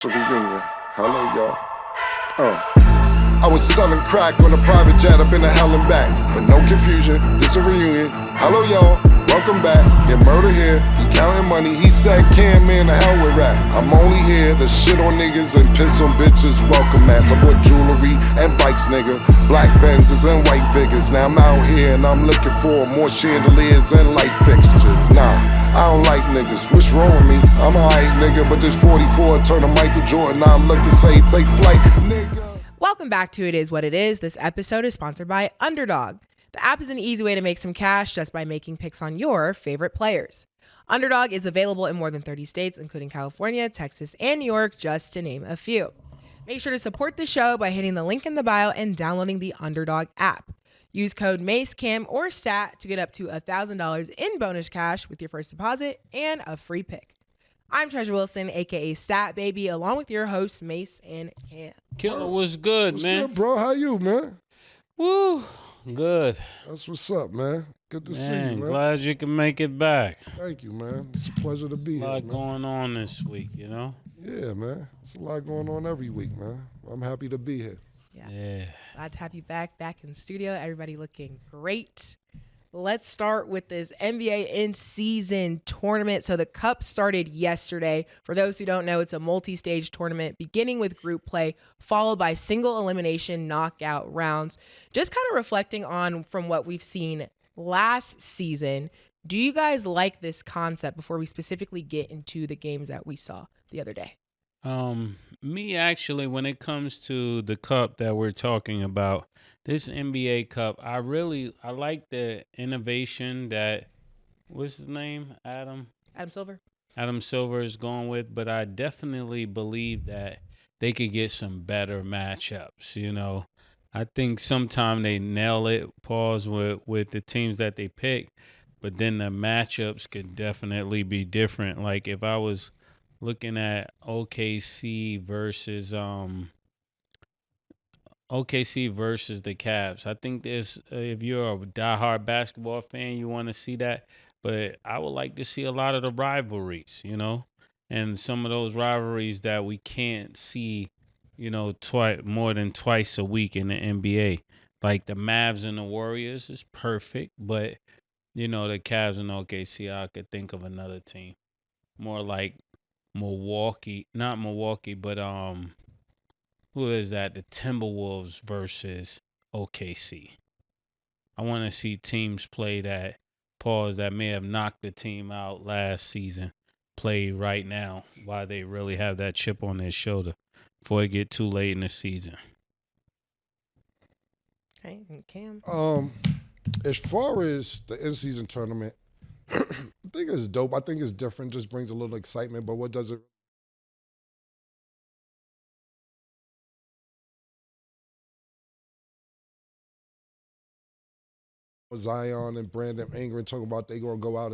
Reunion. Hello, y'all. I was selling crack on a private jet up in the hell and back. But no confusion, this a reunion. Hello, y'all. Welcome back. Get murder here. He counting money. He said, "Can man, the hell with rap." I'm only here to shit on niggas and piss on bitches. Welcome, ass. I bought jewelry and bikes, nigga. Black Benzes and white Vigors. Now I'm out here and I'm looking for more chandeliers and light fixtures. Nah. I don't like niggas, what's wrong with me? I'm a hype nigga, but this 44 turn to Michael Jordan. I look and say, take flight, nigga. Welcome back to It Is What It Is. This episode is sponsored by Underdog. The app is an easy way to make some cash just by making picks on your favorite players. Underdog is available in more than 30 states, including California, Texas, and New York, just to name a few. Make sure to support the show by hitting the link in the bio and downloading the Underdog app. Use code Mase, Cam, or STAT to get up to $1,000 in bonus cash with your first deposit and a free pick. I'm Treasure Wilson, aka Stat Baby, along with your hosts Mase and Cam. Killa, what's good, What's man? good, bro? How you, man? Woo, good. That's what's up, man. Good to see you, man. Glad you can make it back. Thank you, man. It's a pleasure to be A here, lot man. going on this week, you know? Yeah, man. It's a lot going on every week, man. I'm happy to be here. Yeah. Glad to have you back in the studio. Everybody looking great. Let's start with this NBA in-season tournament. So the Cup started yesterday. For those who don't know, it's a multi-stage tournament beginning with group play, followed by single elimination knockout rounds. Just kind of reflecting on from what we've seen last season, do you guys like this concept before we specifically get into the games that we saw the other day? Me actually, when it comes to the cup that we're talking about, this NBA Cup, I like the innovation that, what's his name? Adam Silver is going with, but I definitely believe that they could get some better matchups, you know. I think sometimes they nail it, with the teams that they pick, but then the matchups could definitely be different. Like if I was looking at OKC versus the Cavs. I think this, if you're a diehard basketball fan, you want to see that. But I would like to see a lot of the rivalries, you know, and some of those rivalries that we can't see, you know, more than twice a week in the NBA. Like the Mavs and the Warriors is perfect, but you know the Cavs and OKC, I could think of another team more like not Milwaukee, but who is that? The Timberwolves versus OKC. I want to see teams play that may have knocked the team out last season, play right now while they really have that chip on their shoulder before it get too late in the season. Okay, and Cam. As far as the in-season tournament, I think it's dope. I think it's different. Just brings a little excitement. But what does it? Zion and Brandon Ingram talking about they gonna go out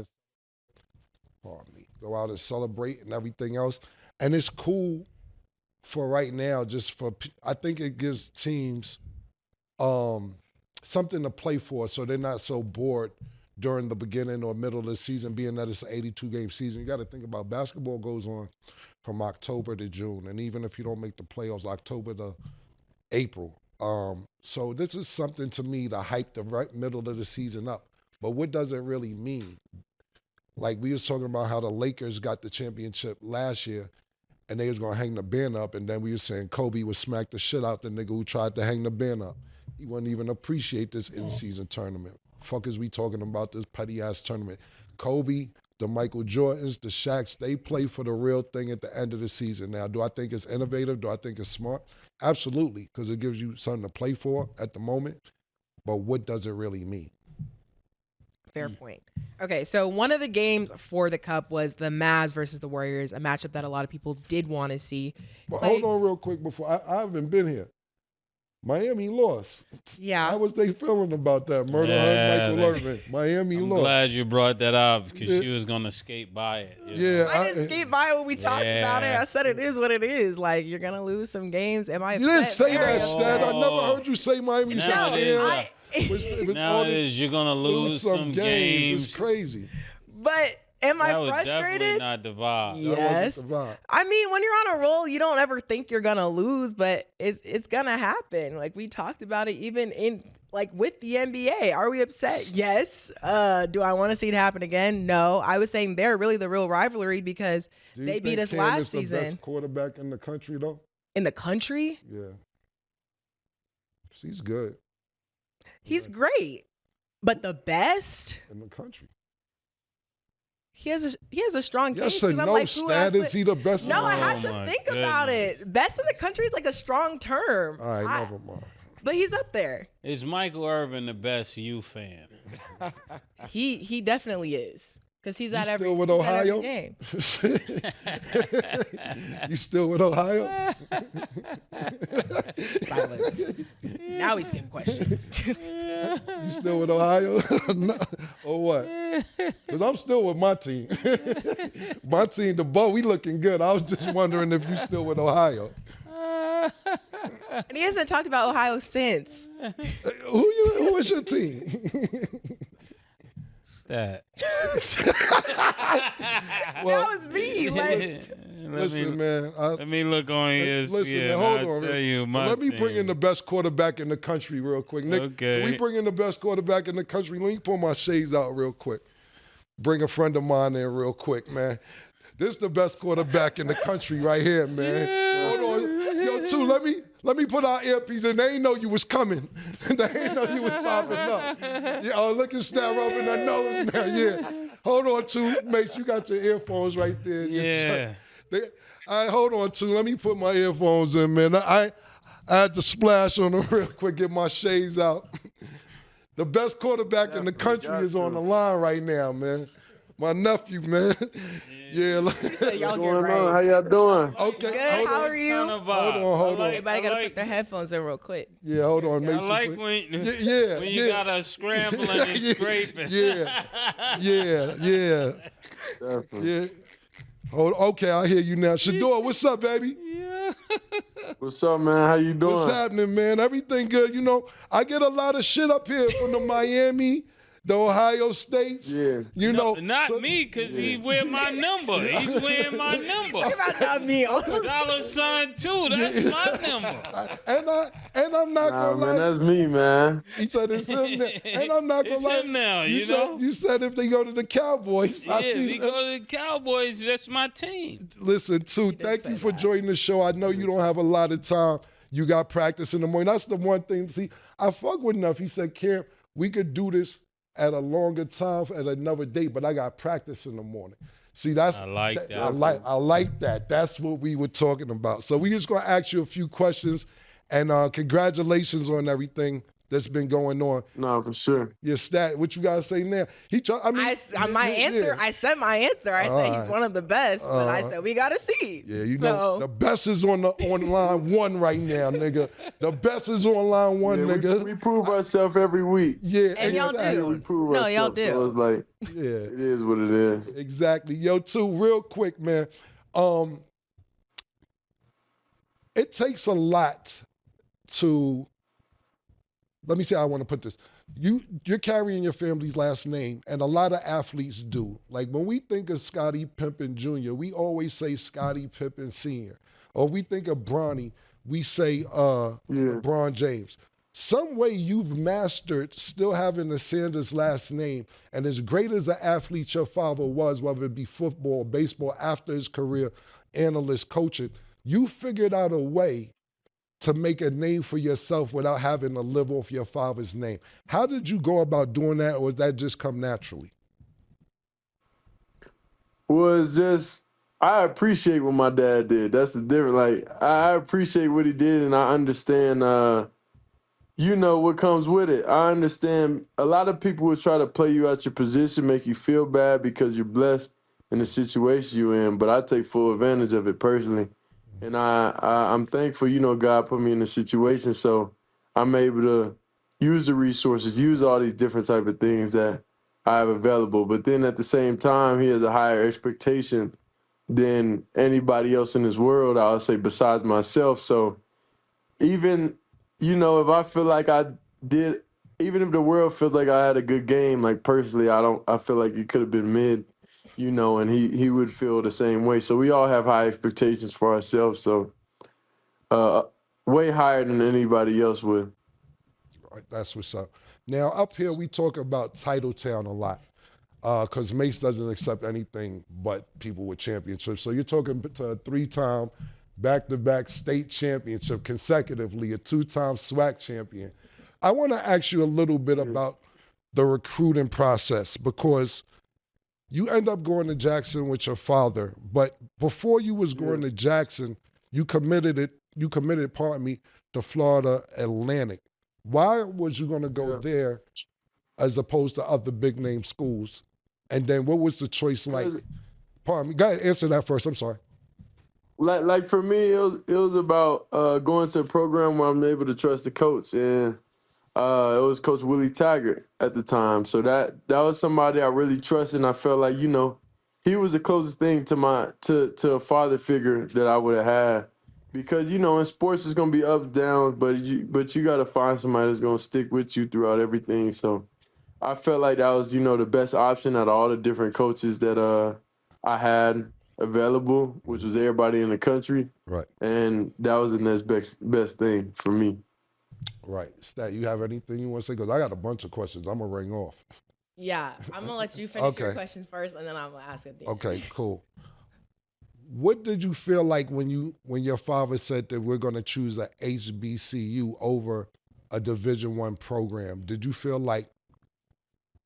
and celebrate and everything else. And it's cool for right now. I think it gives teams something to play for, so they're not so bored during the beginning or middle of the season, being that it's an 82-game season. You got to think about basketball goes on from October to June, and even if you don't make the playoffs, October to April. So this is something to me to hype the right middle of the season up. But what does it really mean? Like we was talking about how the Lakers got the championship last year, and they was going to hang the banner up, and then we were saying Kobe would smack the shit out the nigga who tried to hang the banner up. He wouldn't even appreciate this in-season tournament. Fuck is we talking about this petty-ass tournament? Kobe, the Michael Jordans, the Shaqs, they play for the real thing at the end of the season. Now, do I think it's innovative? Do I think it's smart? Absolutely, because it gives you something to play for at the moment. But what does it really mean? Fair point. Okay, so one of the games for the Cup was the Mavs versus the Warriors, a matchup that a lot of people did want to see. But hold on real quick before I haven't been here. Miami lost. Yeah. How was they feeling about that? Murder Hunt, Michael Irvin. Miami I'm lost. glad you brought that up because she was going to skate by it. You know? I didn't skate by when we talked about it. I said it is what it is. Like, you're going to lose some games. You didn't say that, Stat. I never heard you say Miami. You said, Now it is. You're going to lose some games. It's crazy. But Am I That was definitely frustrated? not the vibe. Yes. That wasn't the vibe. I mean, when you're on a roll, you don't ever think you're gonna lose, but it's gonna happen. Like we talked about it, even in like with the NBA. Are we upset? Yes. Do I want to see it happen again? No. I was saying they're really the real rivalry because Do you they beat think us Cam last is the season. best quarterback in the country, though? In the country, Yeah. He's good he's great, but the best. in the country. He has a strong case. Yes or 'cause I'm no like, who I status, put- he the best. No, I in had the Oh, to my think about goodness. it. Best in the country is like a strong term. All right, never mind. But he's up there. Is Michael Irvin the best U fan? He definitely is. Because he's You at every still with he's at every Ohio? game. You still with Ohio? Silence. Now he's skipping questions. You still with Ohio? No. Or what? Because I'm still with my team. My team, the Bo, we looking good. I was just wondering if you still with Ohio. And he hasn't talked about Ohio since. Who was your team? That. Well, That was me. Like, listen, man. Let me look on ESPN. Listen, man, hold I'll on. tell you my Let me bring in team. the best quarterback in the country real quick. Nick, Okay. can we bring in the best quarterback in the country? Let me pull my shades out real quick. Bring a friend of mine in real quick, man. This is the best quarterback in the country right here, man. Hold on. Yo, too, let me put our earpiece in. They ain't know you was coming. They ain't know you was popping up. Yeah, oh, look at Steph rubbing her nose now. Yeah. Hold on, too. Mate, you got your earphones right there. Yeah. All right, hold on, too. Let me put my earphones in, man. I had to splash on them real quick, get my shades out. The best quarterback in the country is on the line right now, man. My nephew, man. Yeah. y'all What's get going on? How right. y'all doing? Okay. Good. Hold How on. are you? Hold on. Everybody got to put their headphones in real quick. Yeah, hold on. I Make some like quick- when, yeah, when you got us scrambling and scraping. Yeah. Definitely. Yeah. Okay, I hear you now. Shedeur, what's up, baby? Yeah. What's up, man? How you doing? What's happening, man? Everything good? You know, I get a lot of shit up here from the Miami, the Ohio States. Yeah. You know, Not so- me, because he's wearing my number. He's wearing my number. About that meal. $2 that's my number. And I'm not Nah, gonna lie. man, that's me, man. He said it's him now. And I'm not gonna It's lie. him now, you know? You said if they go to the Cowboys. I Yeah, see we go to the Cowboys. That's my team. Listen, too, thank say you for that. joining the show. I know you don't have a lot of time. You got practice in the morning. That's the one thing. See, I fuck with enough. He said, Cam, we could do this at a longer time at another date, but I got practice in the morning. See, that's I like that. I like that. That's what we were talking about. So we just gonna ask you a few questions, and congratulations on everything that's been going on. No, for sure. Your stat, what you gotta say now? I said my answer. I said he's one of the best, but I said we gotta see. Yeah, you so, know the best is on line one right now, nigga. The best is on line one, Yeah, nigga. we prove ourselves every week. Yeah, And y'all exactly. do. We prove No, ourselves. y'all do. So it's like, Yeah, it is what it is. exactly. Yo, too, real quick, man. It takes a lot to. Let me say, I want to put this. You're carrying your family's last name, and a lot of athletes do. Like when we think of Scottie Pippen Jr., we always say Scottie Pippen Sr. Or we think of Bronny, we say LeBron James. Some way you've mastered still having the Sanders last name, and as great as an athlete your father was, whether it be football, baseball, after his career, analyst, coaching, you figured out a way to make a name for yourself without having to live off your father's name. How did you go about doing that, or did that just come naturally? Well, it's just, I appreciate what my dad did. That's the difference. Like, I appreciate what he did, and I understand, what comes with it. I understand a lot of people will try to play you out your position, make you feel bad because you're blessed in the situation you're in, but I take full advantage of it personally. And I'm thankful, God put me in a situation so I'm able to use the resources, use all these different type of things that I have available. But then at the same time, he has a higher expectation than anybody else in this world, I would say, besides myself. So even, if I feel like I did, even if the world feels like I had a good game, like personally, I feel like it could have been mid. and he would feel the same way. So we all have high expectations for ourselves. So way higher than anybody else would. Right, that's what's up. Now, up here, we talk about Titletown a lot because Mase doesn't accept anything but people with championships. So you're talking to a 3-time back-to-back state championship consecutively, a 2-time SWAC champion. I want to ask you a little bit about the recruiting process because you end up going to Jackson with your father, but before you was going to Jackson, you committed, to Florida Atlantic. Why was you going to go there as opposed to other big name schools? And then what was the choice like? Pardon me. Go ahead, answer that first. I'm sorry. Like for me, it was about going to a program where I'm able to trust the coach, and it was Coach Willie Taggart at the time. So that was somebody I really trusted, and I felt like he was the closest thing to a father figure that I would have had. Because in sports it's gonna be ups, downs, but you gotta find somebody that's gonna stick with you throughout everything. So I felt like that was the best option out of all the different coaches that I had available, which was everybody in the country. Right. And that was the next best thing for me. Right. Stat, you have anything you want to say? Because I got a bunch of questions. I'm gonna ring off. Yeah, I'm gonna let you finish your question first, and then I'm gonna ask it. Okay, cool. What did you feel like when your father said that we're going to choose a HBCU over a Division I program? Did you feel like,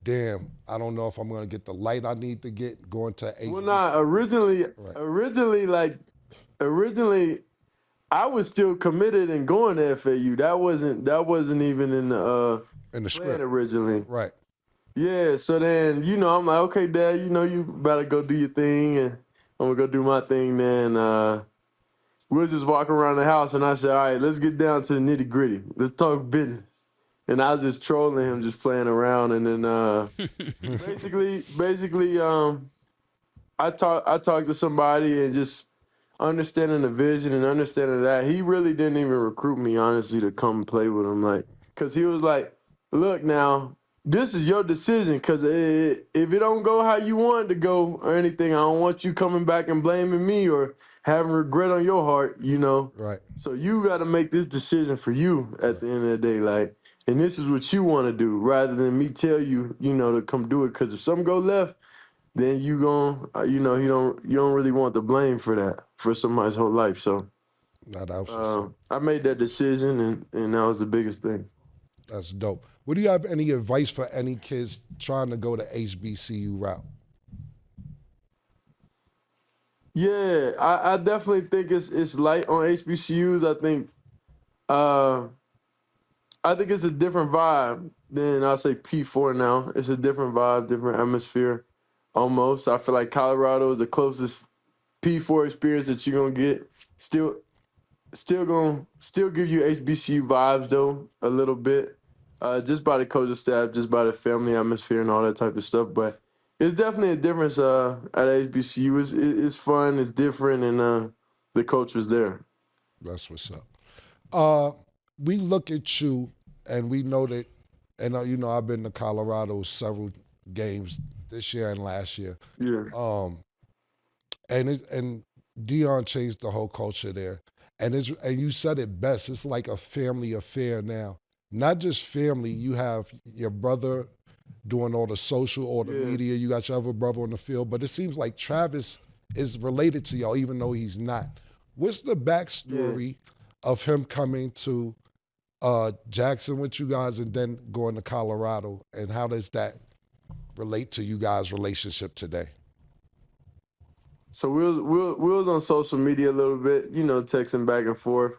damn, I don't know if I'm going to get the light I need to get going to HBCU? Well, nah, originally, I was still committed and going to FAU. That wasn't even in the script originally. Right. Yeah. So then, I'm like, okay, Dad, you better go do your thing, and I'm gonna go do my thing. Then we'll just walk around the house, and I said, all right, let's get down to the nitty gritty. Let's talk business. And I was just trolling him, just playing around, and then basically, I talked to somebody and just understanding the vision and understanding that he really didn't even recruit me, honestly, to come play with him, because he was like, look now, this is your decision, because if it don't go how you want it to go or anything, I don't want you coming back and blaming me or having regret on your heart, Right. So you got to make this decision for you at the end of the day, and this is what you want to do, rather than me tell you, to come do it. Because if something go left, then you you don't really want the blame for that for somebody's whole life. So I made that decision, and that was the biggest thing. That's dope. Would you have any advice for any kids trying to go the HBCU route? Yeah, I definitely think it's light on HBCUs. I think it's a different vibe than I'll say P4 now. It's a different vibe, different atmosphere almost. I feel like Colorado is the closest P4 experience that you're gonna get. Still give you HBCU vibes though, a little bit. Just by the coaching staff, just by the family atmosphere and all that type of stuff. But it's definitely a difference at HBCU. It's fun, it's different, and the culture's there. That's what's up. We look at you and we know that, and I've been to Colorado several games this year and last year. Yeah. And Dion changed the whole culture there. And you said it best, it's like a family affair now. Not just family, you have your brother doing all the social, all the media, you got your other brother on the field, but it seems like Travis is related to y'all, even though he's not. What's the backstory of him coming to Jackson with you guys and then going to Colorado, and how does that relate to you guys' relationship today? So we was on social media a little bit, texting back and forth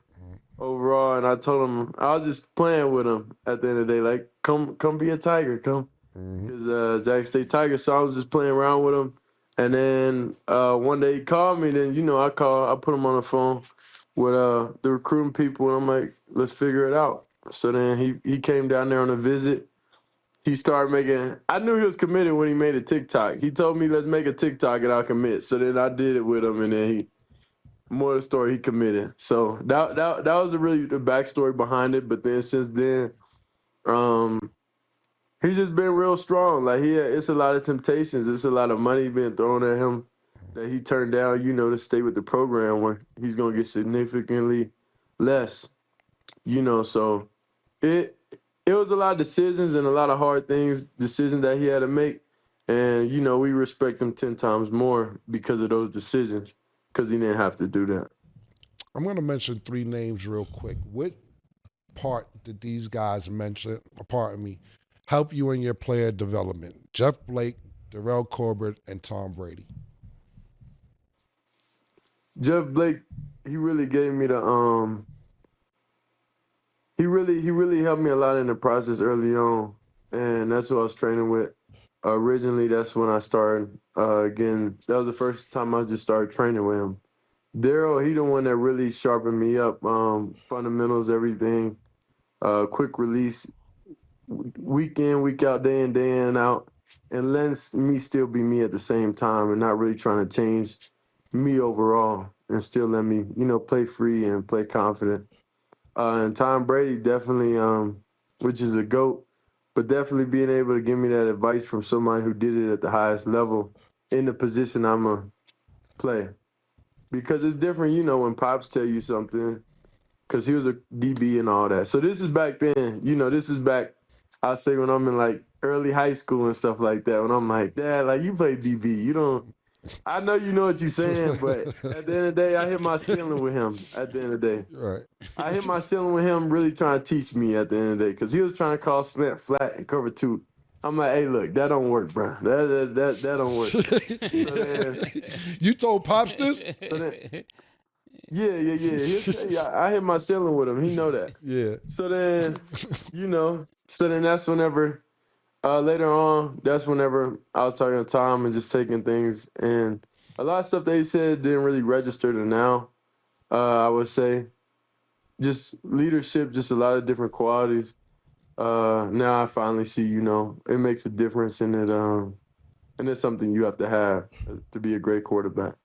overall, and I told him I was just playing with him at the end of the day, like come be a Tiger, come, because Jackson State Tiger. So I was just playing around with him, and then one day he called me. Then I put him on the phone with the recruiting people, and I'm like, let's figure it out. So then he came down there on a visit. He started I knew he was committed when he made a TikTok. He told me, let's make a TikTok and I'll commit. So then I did it with him, and then more of the story, he committed. So that was really the backstory behind it. But then since then, He's just been real strong. Like it's a lot of temptations. It's a lot of money being thrown at him that he turned down, to stay with the program where he's gonna get significantly less. So it it was a lot of decisions and a lot of hard decisions that he had to make. And, we respect him 10 times more because of those decisions, because he didn't have to do that. I'm going to mention 3 names real quick. What part did these guys help you in your player development? Jeff Blake, Darrell Corbett, and Tom Brady. Jeff Blake, he really gave me the he really helped me a lot in the process early on, and that's who I was training with. Originally, that's when I started again. That was the first time I just started training with him. Darrell, he the one that really sharpened me up. Fundamentals, everything, quick release, week in, week out, day in and out, and lets me still be me at the same time, and not really trying to change me overall, and still let me, play free and play confident. And Tom Brady definitely, which is a GOAT, but definitely being able to give me that advice from somebody who did it at the highest level in the position I'm going to play. Because it's different, when Pops tell you something, because he was a DB and all that. So this is back then, this is back, I'll say when I'm in like early high school and stuff like that, when I'm like, Dad, like you play DB, you don't, I know you know what you're saying, but at the end of the day, I hit my ceiling with him at the end of the day. Right. I hit my ceiling with him really trying to teach me at the end of the day, because he was trying to call slant flat and cover 2. I'm like, hey, look, that don't work, bro. That don't work. So then, you told Pops this? So then, yeah. He'll tell you, I hit my ceiling with him. He know that. Yeah. So then, so then that's whenever, later on, that's whenever I was talking to Tom and just taking things. And a lot of stuff that he said didn't really register to now, I would say. Just leadership, just a lot of different qualities. Now I finally see, it makes a difference in it. And it's something you have to be a great quarterback.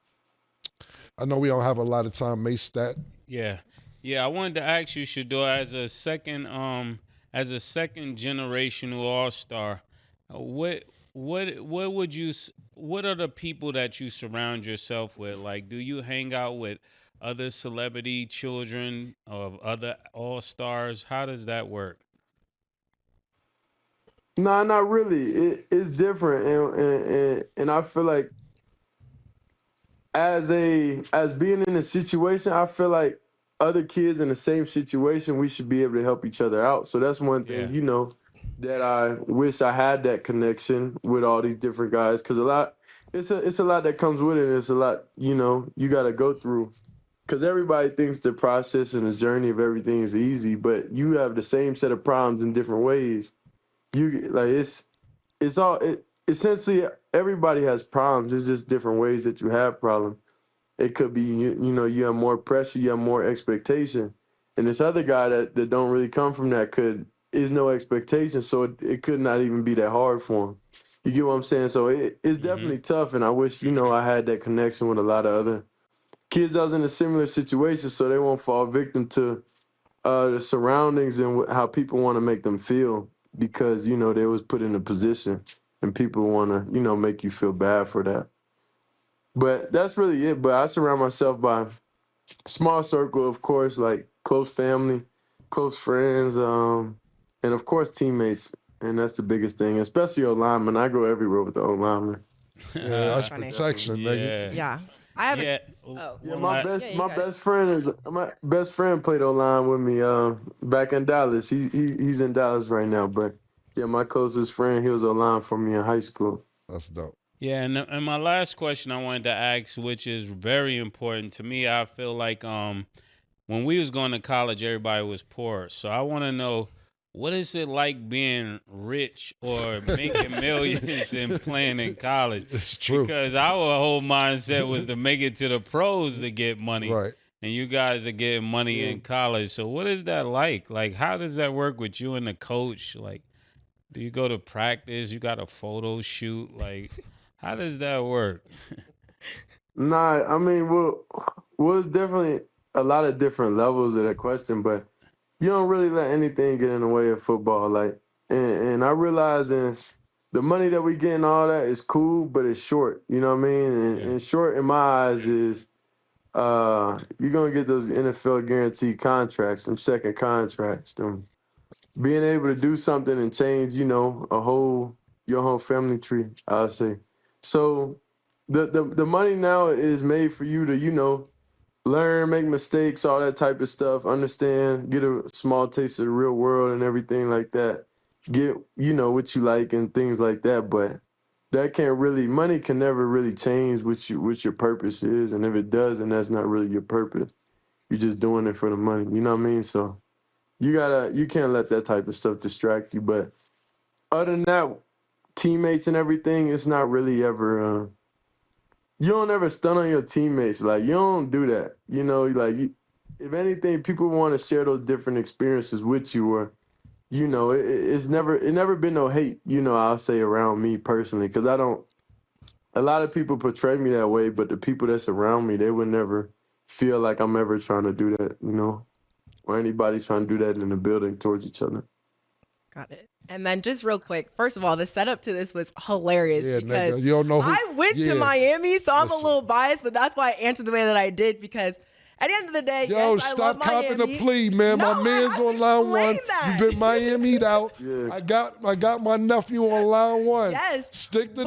I know we don't have a lot of time. Mase stat. Yeah. I wanted to ask you, Shedeur, as a second generational All-Star, what are the people that you surround yourself with? Like, do you hang out with other celebrity children of other All-Stars? How does that work? No, not really. It's different, and I feel like as being in a situation, I feel like other kids in the same situation, we should be able to help each other out. So that's one thing, that I wish I had that connection with all these different guys, because it's a lot that comes with it. It's a lot, you got to go through, because everybody thinks the process and the journey of everything is easy, but you have the same set of problems in different ways. Essentially everybody has problems. It's just different ways that you have problems. It could be, you have more pressure, you have more expectation. And this other guy that don't really come from that is no expectation. So it could not even be that hard for him. You get what I'm saying? So it's definitely tough. And I wish, I had that connection with a lot of other kids that was in a similar situation, so they won't fall victim to the surroundings and how people want to make them feel, because, they was put in a position and people want to, make you feel bad for that. But that's really it. But I surround myself by small circle, of course, like close family, close friends, and of course teammates. And that's the biggest thing, especially O-linemen. I go everywhere with the O-linemen. Yeah, that's Funny. protection, nigga. Yeah. I have Yeah. My best friend played O-line with me back in Dallas. He's in Dallas right now, but yeah, my closest friend, he was O-line for me in high school. That's dope. Yeah, and my last question I wanted to ask, which is very important to me, I feel like when we was going to college, everybody was poor. So I want to know, what is it like being rich or making millions and playing in college? It's true. Because our whole mindset was to make it to the pros to get money. Right. And you guys are getting money in college. So what is that like? Like, how does that work with you and the coach? Like, do you go to practice? You got a photo shoot? Like, how does that work? Nah, I mean, well, it's definitely a lot of different levels of that question, but you don't really let anything get in the way of football. Like, and I realize the money that we get and all that is cool, but it's short. You know what I mean? And short in my eyes is you're gonna get those NFL guaranteed contracts, them second contracts, them being able to do something and change, your whole family tree, I'll say. So the money now is made for you to, learn, make mistakes, all that type of stuff, understand, get a small taste of the real world and everything like that. Get, what you like and things like that. But money can never really change what your purpose is. And if it does, then that's not really your purpose. You're just doing it for the money. You know what I mean? So you can't let that type of stuff distract you. But other than that, teammates and everything, it's not really ever, you don't ever stun on your teammates. Like, you don't do that. If anything, people want to share those different experiences with you, or, it's never been no hate, I'll say, around me personally. Because a lot of people portray me that way, but the people that's around me, they would never feel like I'm ever trying to do that, or anybody's trying to do that in the building towards each other. Got it. And then just real quick, first of all, the setup to this was hilarious because nigga, you don't know I went to Miami, so I'm a little biased, but that's why I answered the way that I did, because at the end of the day, yes, I love Miami. Stop copping the plea, man. No, my man's on line one. that. You've been Miami'd out. Yeah. I got my nephew on line one. Yes. Stick to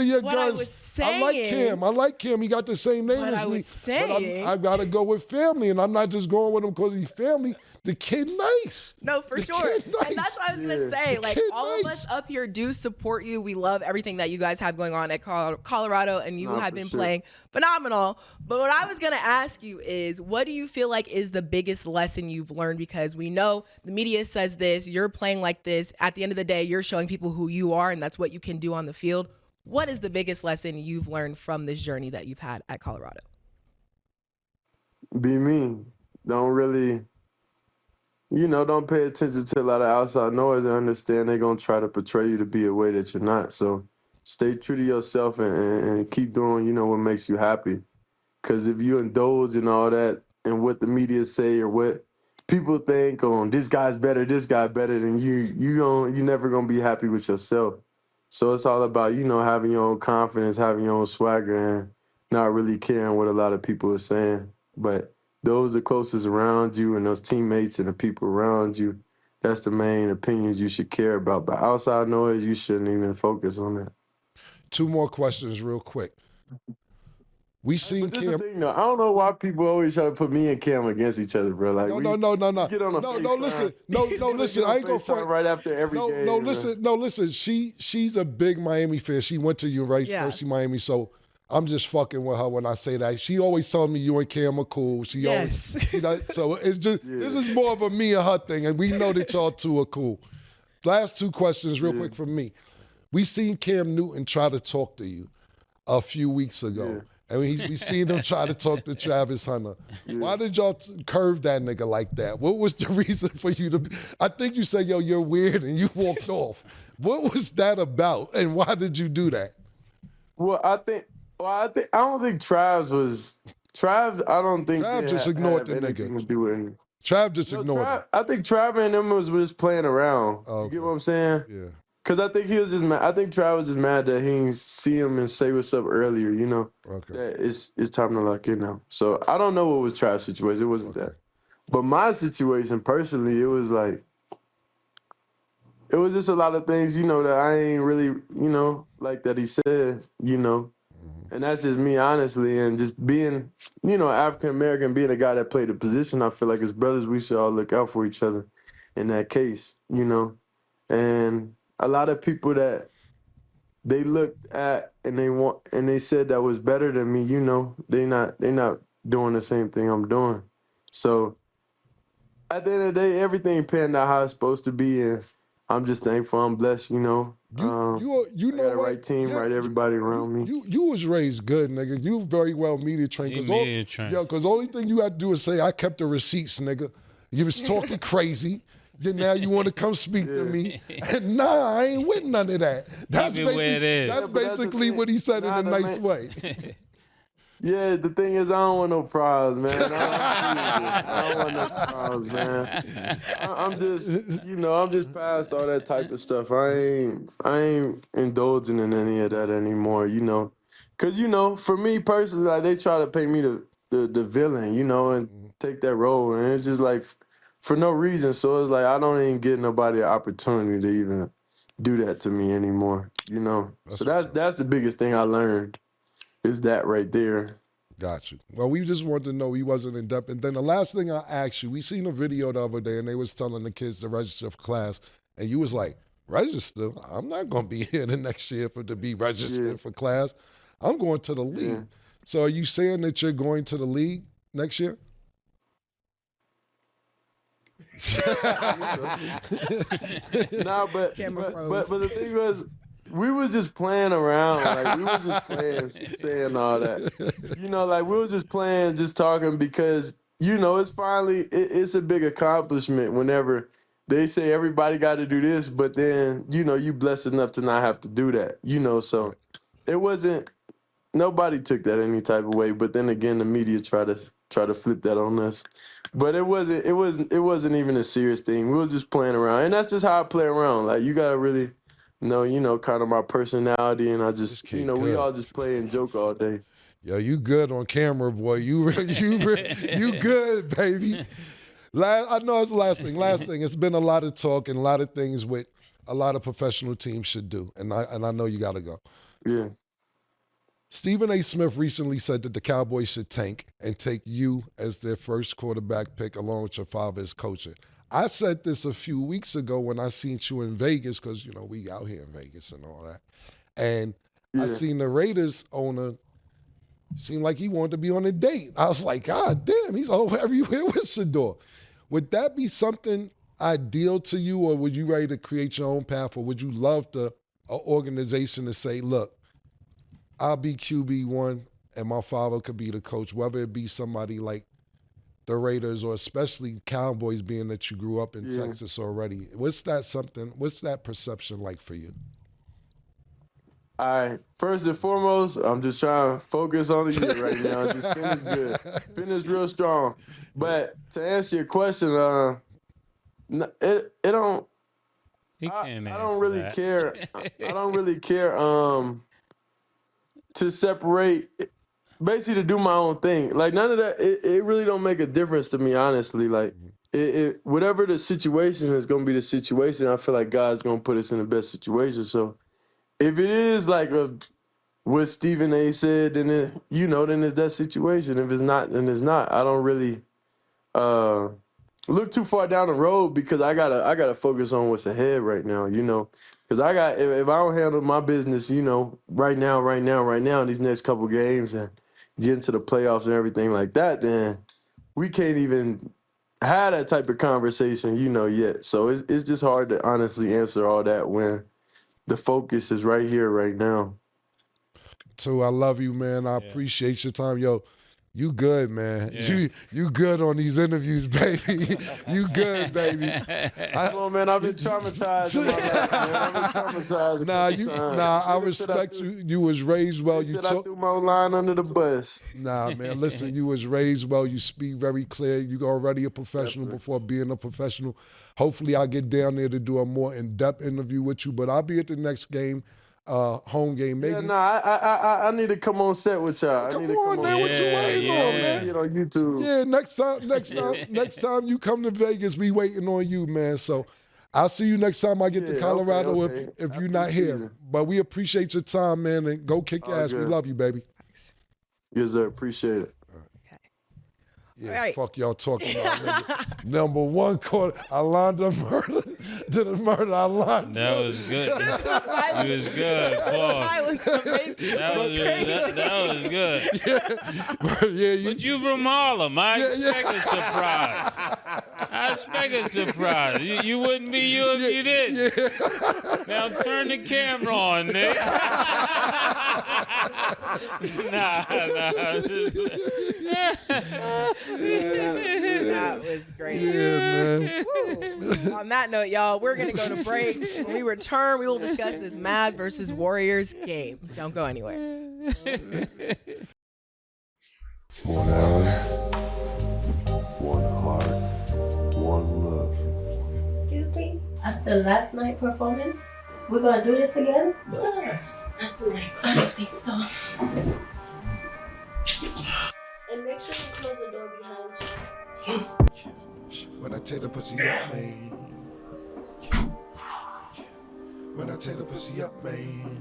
your what guns. I was saying, I like Cam. He got the same name as me. But I gotta go with family, and I'm not just going with him because he's family. The kid nice. No, for sure. Nice. And that's what I was going to say. Like, all of us up here do support you. We love everything that you guys have going on at Colorado, and you have been playing phenomenal. But what I was going to ask you is, what do you feel like is the biggest lesson you've learned? Because we know the media says this, you're playing like this. At the end of the day, you're showing people who you are, and that's what you can do on the field. What is the biggest lesson you've learned from this journey that you've had at Colorado? Be me. Don't pay attention to a lot of outside noise and understand they're going to try to portray you to be a way that you're not. So stay true to yourself and keep doing, what makes you happy. Because if you indulge in all that and what the media say or what people think on this guy better than you never going to be happy with yourself. So it's all about, having your own confidence, having your own swagger, and not really caring what a lot of people are saying. But those the closest around you and those teammates and the people around you, that's the main opinions you should care about. But outside noise, you shouldn't even focus on that. 2 more questions real quick. We seen Cam. Thing, though. I don't know why people always try to put me and Cam against each other, bro. Like, No. Get on a Listen. I ain't gonna front. right after every game. Listen. She's a big Miami fan. She went to University of Miami, so I'm just fucking with her when I say that. She always tells me you and Cam are cool. So it's just this is more of a me and her thing, and we know that y'all two are cool. Last 2 questions, real quick from me. We seen Cam Newton try to talk to you a few weeks ago. And we seen him try to talk to Travis Hunter. Why did y'all curve that nigga like that? What was the reason for you to I think you said, yo, you're weird, and you walked off. What was that about, and why did you do that? I don't think Trav was. Trav, I don't think Trav just ignored the nigga. Trav just ignored him. I think Trav and them was just playing around. Okay. You get what I'm saying? Yeah. Because I think he was just mad. I think Trav was just mad that he didn't see him and say what's up earlier, Okay. That it's time to lock in now. So I don't know what was Trav's situation. It wasn't that. But my situation personally, it was like, it was just a lot of things, that I ain't really, like that he said, And that's just me, honestly. And just being, African-American, being a guy that played the position, I feel like as brothers, we should all look out for each other in that case, And a lot of people that they looked at and they said that was better than me, they not doing the same thing I'm doing. So at the end of the day, everything panned out how it's supposed to be, and I'm just thankful. I'm blessed, You know I got the right team, right everybody around me. You was raised good, nigga. You very well media trained. Because only thing you had to do is say, I kept the receipts, nigga. You was talking crazy. Now you want to come speak to me. And nah, I ain't with none of that. That's basically what he said in a nice way. Yeah, the thing is, I don't want no prize, man. I don't want no prize, man. I'm just, I'm just past all that type of stuff. I ain't indulging in any of that anymore, Cause for me personally, like they try to paint me the villain, and take that role, and it's just like for no reason. So it's like I don't even give nobody an opportunity to even do that to me anymore, So that's the biggest thing I learned is that right there. Got you. Well, we just wanted to know he wasn't in depth. And then the last thing I asked you, we seen a video the other day, and they was telling the kids to register for class, and you was like, register? I'm not going to be here the next year to be registered for class. I'm going to the league. Yeah. So are you saying that you're going to the league next year? Nah, but the thing was, we was just playing around. Like, we was just playing, saying all that. Like, we was just playing, just talking because, it's finally, it's a big accomplishment whenever they say everybody got to do this, but then, you blessed enough to not have to do that, so it wasn't, nobody took that any type of way, but then again, the media try to flip that on us. But it wasn't even a serious thing. We was just playing around. And that's just how I play around. Like, you got to really know, kind of my personality, and I just, we all just play and joke all day. Yo, you good on camera, boy. You good, baby. I know it's the last thing. It's been a lot of talk and a lot of things with a lot of professional teams should do, and I know you got to go. Yeah. Stephen A. Smith recently said that the Cowboys should tank and take you as their first quarterback pick along with your father as coaching. I said this a few weeks ago when I seen you in Vegas because, we out here in Vegas and all that. And I seen the Raiders owner seem like he wanted to be on a date. I was like, God damn, he's all everywhere with Shedeur. Would that be something ideal to you, or would you ready to create your own path, or would you love an organization to say, look, I'll be QB1 and my father could be the coach, whether it be somebody like the Raiders or especially Cowboys, being that you grew up in Texas already. What's that perception like for you? All right. First and foremost, I'm just trying to focus on the year right now. Just finish good. Finish real strong. But to answer your question, it don't. I don't really care. I don't really care. To separate, basically to do my own thing. Like, none of that, it really don't make a difference to me, honestly. Like, whatever the situation is going to be the situation, I feel like God's going to put us in the best situation. So if it is like what Stephen A. said, then then it's that situation. If it's not, then it's not. I don't really look too far down the road because I gotta focus on what's ahead right now, Because if I don't handle my business, right now, these next couple games and get into the playoffs and everything like that, then we can't even have that type of conversation, yet. So it's just hard to honestly answer all that when the focus is right here, right now. So I love you, man. I appreciate your time. Yo, you good, man. Yeah. You good on these interviews, baby. You good, baby. Come on, man. I've been traumatized in my life, man. I've been traumatized. I respect you. You was raised well. I threw my line under the bus. Nah, man. Listen, you was raised well. You speak very clear. You already a professional before being a professional. Hopefully, I'll get down there to do a more in-depth interview with you. But I'll be at the next game. Home game, maybe. I need to come on set with y'all. Come on, man. What you waiting on, man? Get on YouTube. Yeah, next time you come to Vegas, we waiting on you, man. So I'll see you next time I get to Colorado if you're not here. But we appreciate your time, man, and go kick your ass. Good. We love you, baby. Yes, sir. Appreciate it. Yeah, right. Fuck y'all talking about, nigga. Number one quarter, Alonda murder. Did a murder, Alonda. That was good. You was good, Paul. That was good. Yeah, but you from Harlem. I expect a surprise. I expect a surprise. You wouldn't be you if you didn't. Yeah. Now turn the camera on, Nick. Nah. That was great. Yeah, man. Woo. On that note, y'all, we're going to go to break. When we return, we will discuss this Mavs versus Warriors game. Don't go anywhere. One eye, one heart, one love. Excuse me? After last night's performance, we're gonna do this again? Not tonight. I don't think so. And make sure you close the door behind you. When I take the pussy up, man. When I take the pussy up, man.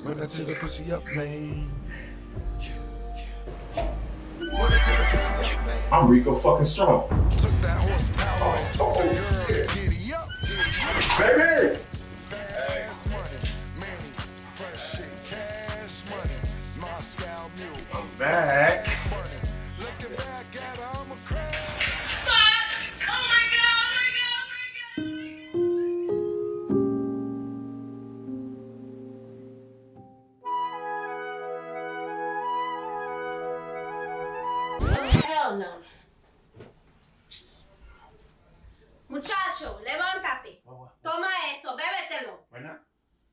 When I take the pussy up, man. When I take the pussy up, man. I'm Rico fucking strong. Took that horsepower and told the girl to giddy up. Baby! Fast money, Manny, fresh shit, cash money, Moscow mule. I'm back. Looking back at her, I'm a crash. Hell no. Muchacho, levántate. Toma eso, bébetelo. Right now?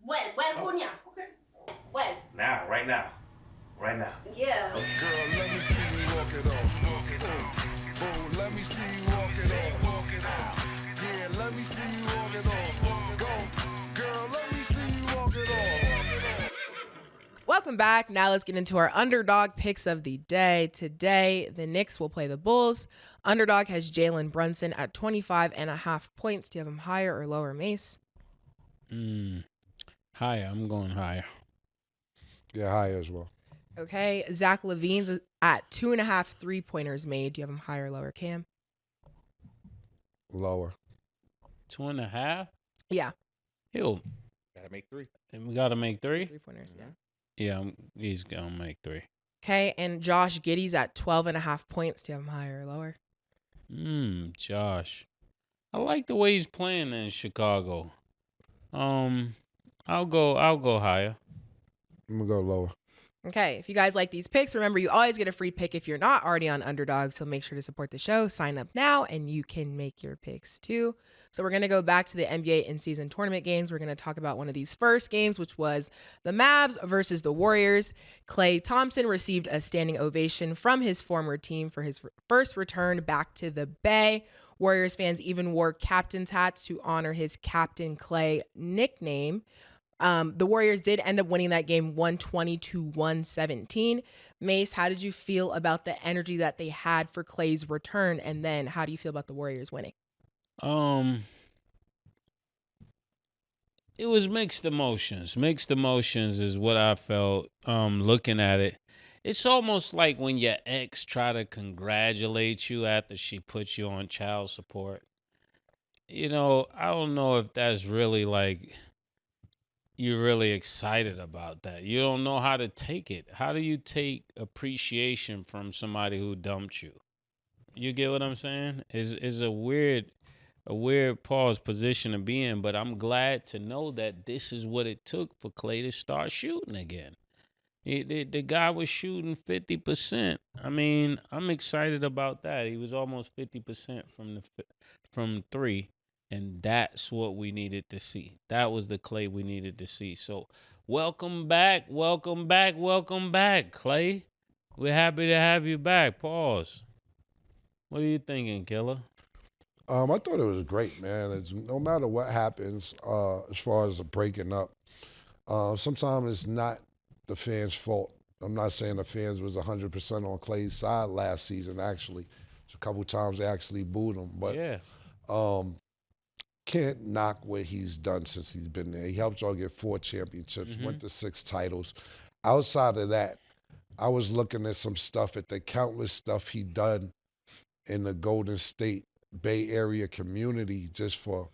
Well, cuña. Okay. Well, Now, right now. Right now. yeah. Girl, let me see you walk it off. Boom, let me see you walk it off. Yeah, let me see you walk it off. Go, girl, let me see you walk it off. Welcome back. Now let's get into our underdog picks of the day. Today, the Knicks will play the Bulls. Underdog has Jalen Brunson at 25.5 points. Do you have him higher or lower, Mase? Higher. I'm going higher. Yeah, high as well. Okay. Zach LaVine's at 2.5 3-pointers made. Do you have him higher or lower, Cam? Lower. 2.5. Yeah. He'll. Gotta make 3. And we got to make 3. 3-pointers, yeah. Yeah, he's gonna make 3. Okay. And Josh Giddey's at 12.5 points. Do you have him higher or lower? Josh. I like the way he's playing in Chicago. I'll go higher. I'm going to go lower. Okay, if you guys like these picks, remember you always get a free pick if you're not already on Underdog, so make sure to support the show. Sign up now, and you can make your picks too. So we're going to go back to the NBA in-season tournament games. We're going to talk about one of these first games, which was the Mavs versus the Warriors. Klay Thompson received a standing ovation from his former team for his first return back to the Bay. Warriors fans even wore captain's hats to honor his Captain Klay nickname. The Warriors did end up winning that game 120-117. Mase, how did you feel about the energy that they had for Klay's return? And then how do you feel about the Warriors winning? It was mixed emotions. Mixed emotions is what I felt looking at it. It's almost like when your ex try to congratulate you after she put you on child support. You know, I don't know if that's really like you're really excited about that. You don't know how to take it. How do you take appreciation from somebody who dumped you? You get what I'm saying? Is a weird pause position to be in, but I'm glad to know that this is what it took for Klay to start shooting again. The guy was shooting 50%. I mean, I'm excited about that. He was almost 50% from 3. And that's what we needed to see. That was the Klay we needed to see. So welcome back, Klay. We're happy to have you back. Pause. What are you thinking, Killa? I thought it was great, man. It's no matter what happens as far as the breaking up, sometimes it's not the fans' fault. I'm not saying the fans was 100% on Klay's side last season, actually. A couple times they actually booed him. But Yeah. Can't knock what he's done since he's been there. He helped y'all get 4 championships, went to 6 titles. Outside of that, I was looking at some stuff, at the countless stuff he done in the Golden State Bay Area community just for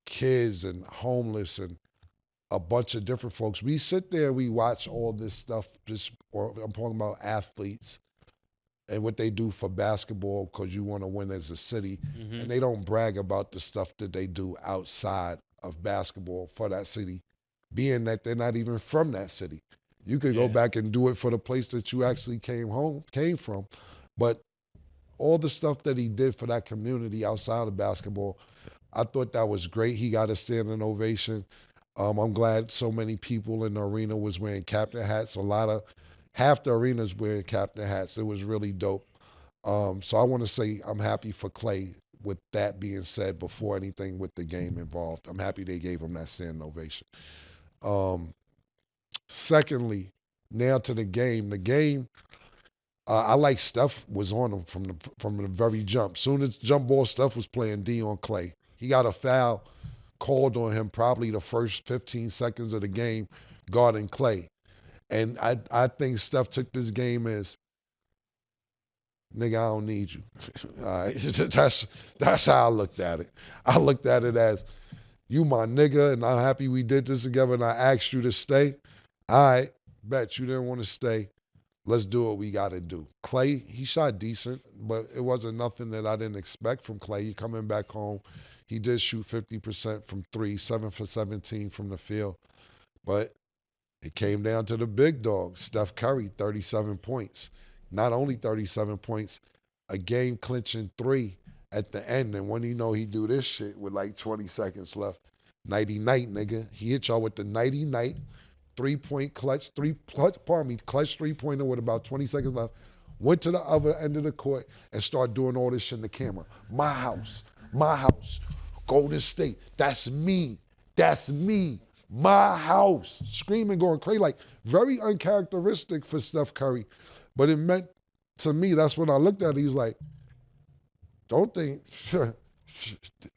kids and homeless and a bunch of different folks. We sit there, we watch all this stuff, I'm talking about athletes and what they do for basketball because you want to win as a city. And they don't brag about the stuff that they do outside of basketball for that city, being that they're not even from that city. You could go back and do it for the place that you actually came from. But all the stuff that he did for that community outside of basketball, I thought that was great. He got a standing ovation. I'm glad so many people in the arena was wearing captain hats. Half the arena's wearing captain hats. It was really dope. So I want to say I'm happy for Klay. With that being said, before anything with the game involved, I'm happy they gave him that standing ovation. Secondly, now to the game. The game, I like Steph was on him from the very jump. Soon as jump ball, Steph was playing D on Klay. He got a foul called on him probably the first 15 seconds of the game guarding Klay. And I think Steph took this game as, nigga, I don't need you. All right. That's how I looked at it. I looked at it as, you my nigga, and I'm happy we did this together, and I asked you to stay. All right, bet you didn't want to stay. Let's do what we got to do. Klay, he shot decent, but it wasn't nothing that I didn't expect from Klay. He coming back home. He did shoot 50% from three, 7 for 17 from the field. But it came down to the big dog, Steph Curry, 37 points. Not only 37 points, a game-clinching 3 at the end. And when you know he do this shit with like 20 seconds left, nighty-night, nigga. He hit y'all with the nighty-night, clutch three-pointer with about 20 seconds left. Went to the other end of the court and started doing all this shit in the camera. My house, Golden State, that's me, my house. Screaming, going crazy, like very uncharacteristic for Steph Curry. But it meant, to me, that's when I looked at it, he's like, don't think,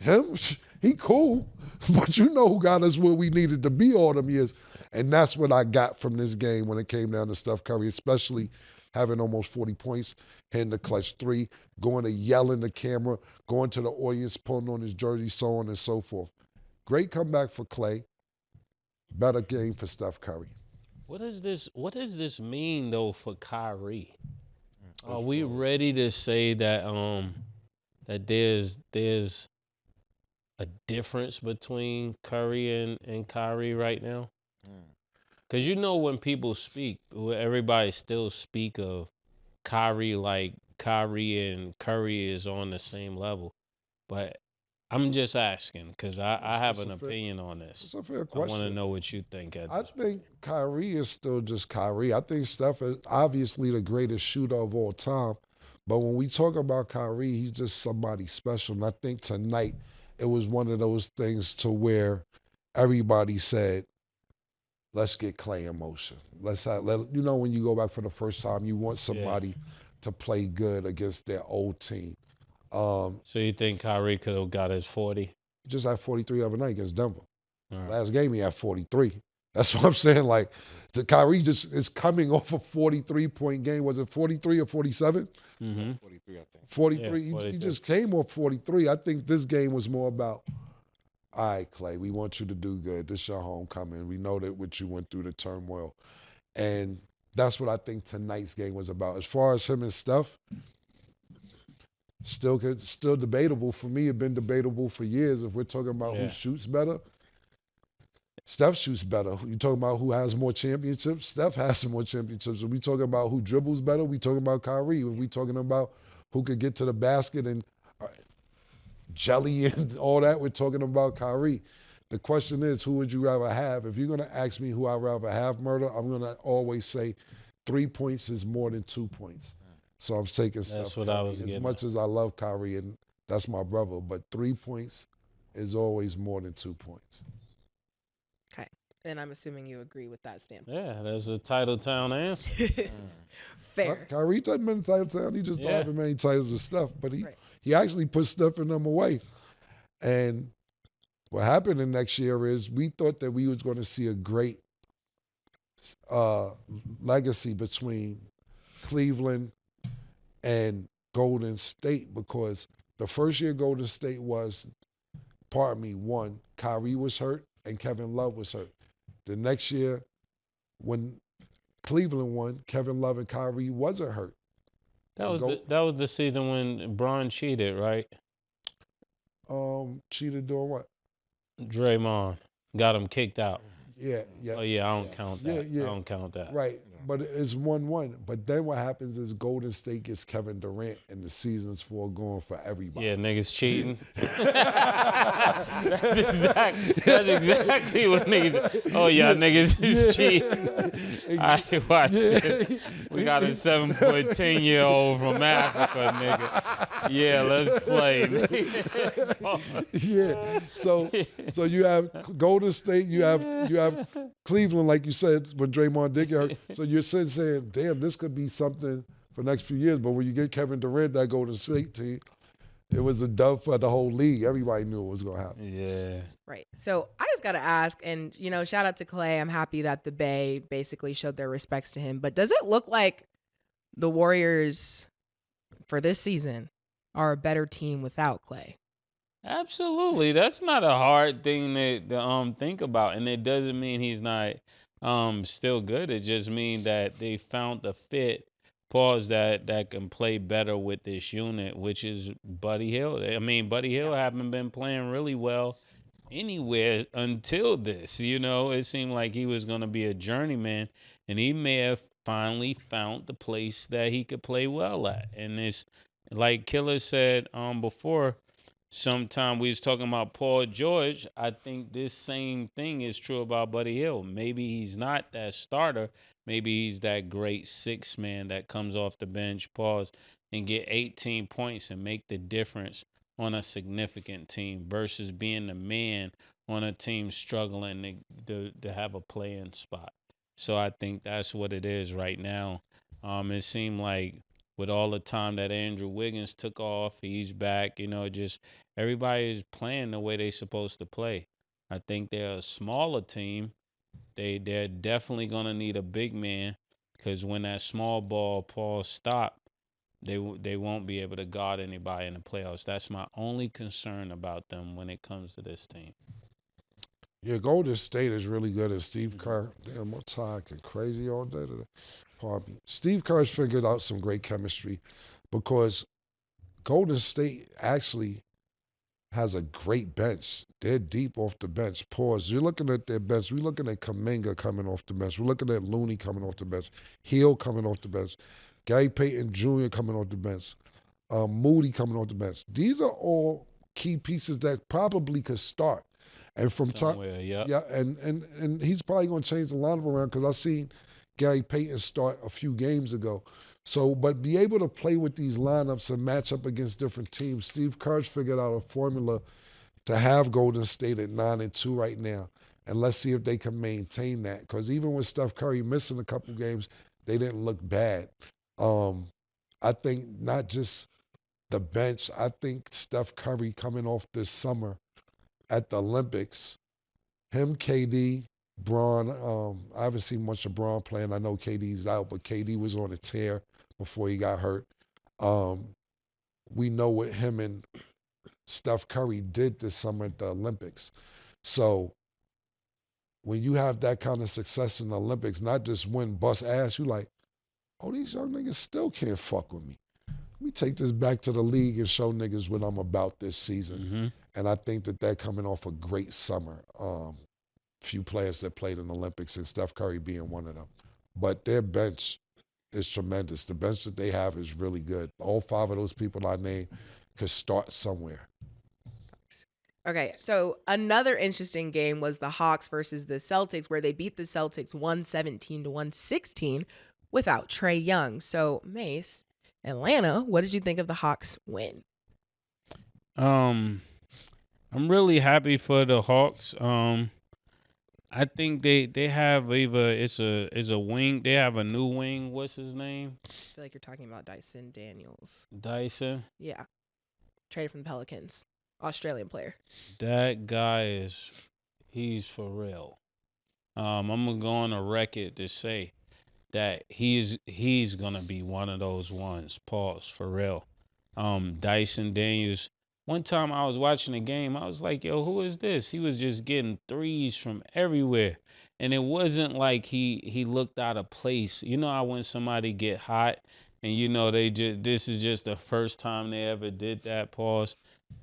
him, he cool, but you know who got us where we needed to be all them years. And that's what I got from this game when it came down to Steph Curry, especially having almost 40 points, hitting the clutch 3, going to yell in the camera, going to the audience, pulling on his jersey, so on and so forth. Great comeback for Klay. Better game for Steph Curry. What does this mean though for Kyrie? Are we ready to say that that there's a difference between Curry and Kyrie right now? Because you know when people speak, everybody still speak of Kyrie like Kyrie and Curry is on the same level. But I'm just asking because I have an opinion on this. It's a fair I question. want to know what you think. I think Kyrie is still just Kyrie. I think Steph is obviously the greatest shooter of all time. But when we talk about Kyrie, he's just somebody special. And I think tonight it was one of those things to where everybody said, let's get Klay in motion. You know, when you go back for the first time, you want somebody to play good against their old team. So you think Kyrie could have got his 40? He just had 43 the other night against Denver. Right. Last game he had 43. That's what I'm saying. Like, the Kyrie just is coming off a 43-point game. Was it 43 or 47? Mm-hmm. 43, I think. 43. Yeah, 43. He just came off 43. I think this game was more about, all right, Klay, we want you to do good. This is your homecoming. We know that what you went through, the turmoil. And that's what I think tonight's game was about. As far as him and Steph, still debatable. For me, it's been debatable for years. If we're talking about who shoots better, Steph shoots better. You talking about who has more championships? Steph has some more championships. If we talking about who dribbles better, we talking about Kyrie. If we talking about who could get to the basket and jelly and all that, we're talking about Kyrie. The question is, who would you rather have? If you're going to ask me who I'd rather have, Murder, I'm going to always say 3 points is more than 2 points. So I'm taking Steph. That's what Curry. I was getting. As much as I love Kyrie, and that's my brother, but 3 points is always more than 2 points. Okay. And I'm assuming you agree with that standpoint. Yeah, that's a title town answer. Fair. Kyrie doesn't been in title town. He just don't have as many titles as Steph, but he actually put Steph and them away. And what happened in next year is we thought that we was going to see a great legacy between Cleveland and Golden State, because the first year Golden State won, Kyrie was hurt and Kevin Love was hurt. The next year, when Cleveland won, Kevin Love and Kyrie wasn't hurt. That was the season when Bron cheated, right? Cheated doing what? Draymond got him kicked out. Yeah. Oh yeah, I don't count that. Yeah. I don't count that. Right. but it's 1-1. But then what happens is Golden State gets Kevin Durant, and the season's foregone for everybody. Yeah, niggas cheating. That's exactly what niggas. Oh, y'all niggas is cheating. I watch it. We got a 7-foot 10-year-old from Africa, nigga. Yeah, let's play. Yeah. So you have Golden State, you have Cleveland, like you said, when Draymond did get hurt. So you're saying, damn, this could be something for the next few years. But when you get Kevin Durant, that Golden State team, it was a dub for the whole league. Everybody knew it was going to happen. Yeah. Right. So I just got to ask, and, shout out to Klay. I'm happy that the Bay basically showed their respects to him. But does it look like the Warriors for this season are a better team without Klay? Absolutely. That's not a hard thing to think about. And it doesn't mean he's not still good. It just means that they found the fit, that can play better with this unit, which is Buddy Hield. I mean, Buddy Hield haven't been playing really well anywhere until this. It seemed like he was going to be a journeyman, and he may have finally found the place that he could play well at. And it's like Killa said before, sometime we was talking about Paul George. I think this same thing is true about Buddy Hield. Maybe he's not that starter. Maybe he's that great sixth man that comes off the bench, and get 18 points and make the difference on a significant team versus being the man on a team struggling to have a play-in spot. So I think that's what it is right now. It seemed like with all the time that Andrew Wiggins took off, he's back, just everybody is playing the way they're supposed to play. I think they're a smaller team. They're definitely going to need a big man, because when that small ball pause stop, they won't be able to guard anybody in the playoffs. That's my only concern about them when it comes to this team. Yeah, Golden State is really good at Steve Kerr. Damn, I'm talking crazy all day today. Pardon me. Steve Kerr's figured out some great chemistry, because Golden State actually has a great bench. They're deep off the bench. Pause. You're looking at their bench. We're looking at Kuminga coming off the bench. We're looking at Looney coming off the bench. Hill coming off the bench. Gary Payton Jr. coming off the bench. Moody coming off the bench. These are all key pieces that probably could start. And from time, and he's probably going to change the lineup around, because I've seen Gary Payton start a few games ago. So, but be able to play with these lineups and match up against different teams. Steve Kerr's figured out a formula to have Golden State at 9-2 right now. And let's see if they can maintain that. Because even with Steph Curry missing a couple games, they didn't look bad. I think not just the bench. I think Steph Curry coming off this summer at the Olympics, him, KD, Braun. I haven't seen much of Braun playing. I know KD's out, but KD was on a tear before he got hurt. We know what him and Steph Curry did this summer at the Olympics. So when you have that kind of success in the Olympics, not just win, bust ass, you like, oh, these young niggas still can't fuck with me. Let me take this back to the league and show niggas what I'm about this season. Mm-hmm. And I think that they're coming off a great summer. Few players that played in the Olympics, and Steph Curry being one of them. But their bench is tremendous. The bench that they have is really good. All five of those people I named could start somewhere. Okay, so another interesting game was the Hawks versus the Celtics, where they beat the Celtics 117-116 without Trae Young. So, Mase, Atlanta, what did you think of the Hawks win? I'm really happy for the Hawks. I think they have either it's a wing. They have a new wing. What's his name? I feel like you're talking about Dyson Daniels. Dyson? Yeah. Traded from the Pelicans. Australian player. That guy he's for real. I'm gonna go on a record to say that he's gonna be one of those ones. Pause, for real. Dyson Daniels. One time I was watching a game, I was like, yo, who is this? He was just getting threes from everywhere. And it wasn't like he looked out of place. You know how when somebody get hot and this is just the first time they ever did that, pause.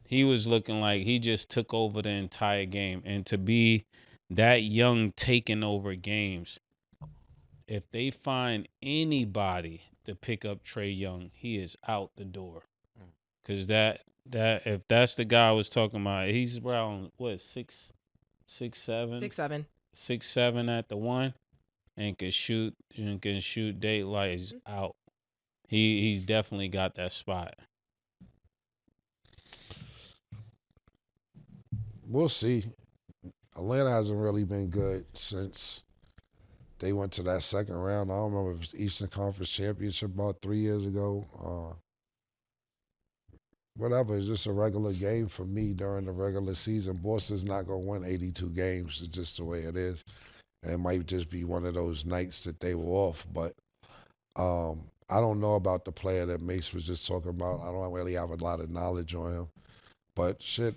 He was looking like he just took over the entire game. And to be that young taking over games, if they find anybody to pick up Trae Young, he is out the door. Because that if that's the guy I was talking about, he's around what 6'7", 6'7". 6'7" at the one, and can shoot daylight. He's out. He's definitely got that spot. We'll see. Atlanta hasn't really been good since they went to that second round. I don't remember if it was Eastern Conference Championship about 3 years ago. Whatever, it's just a regular game for me during the regular season. Boston's not going to win 82 games. It's just the way it is. And it might just be one of those nights that they were off. But I don't know about the player that Mase was just talking about. I don't really have a lot of knowledge on him. But shit,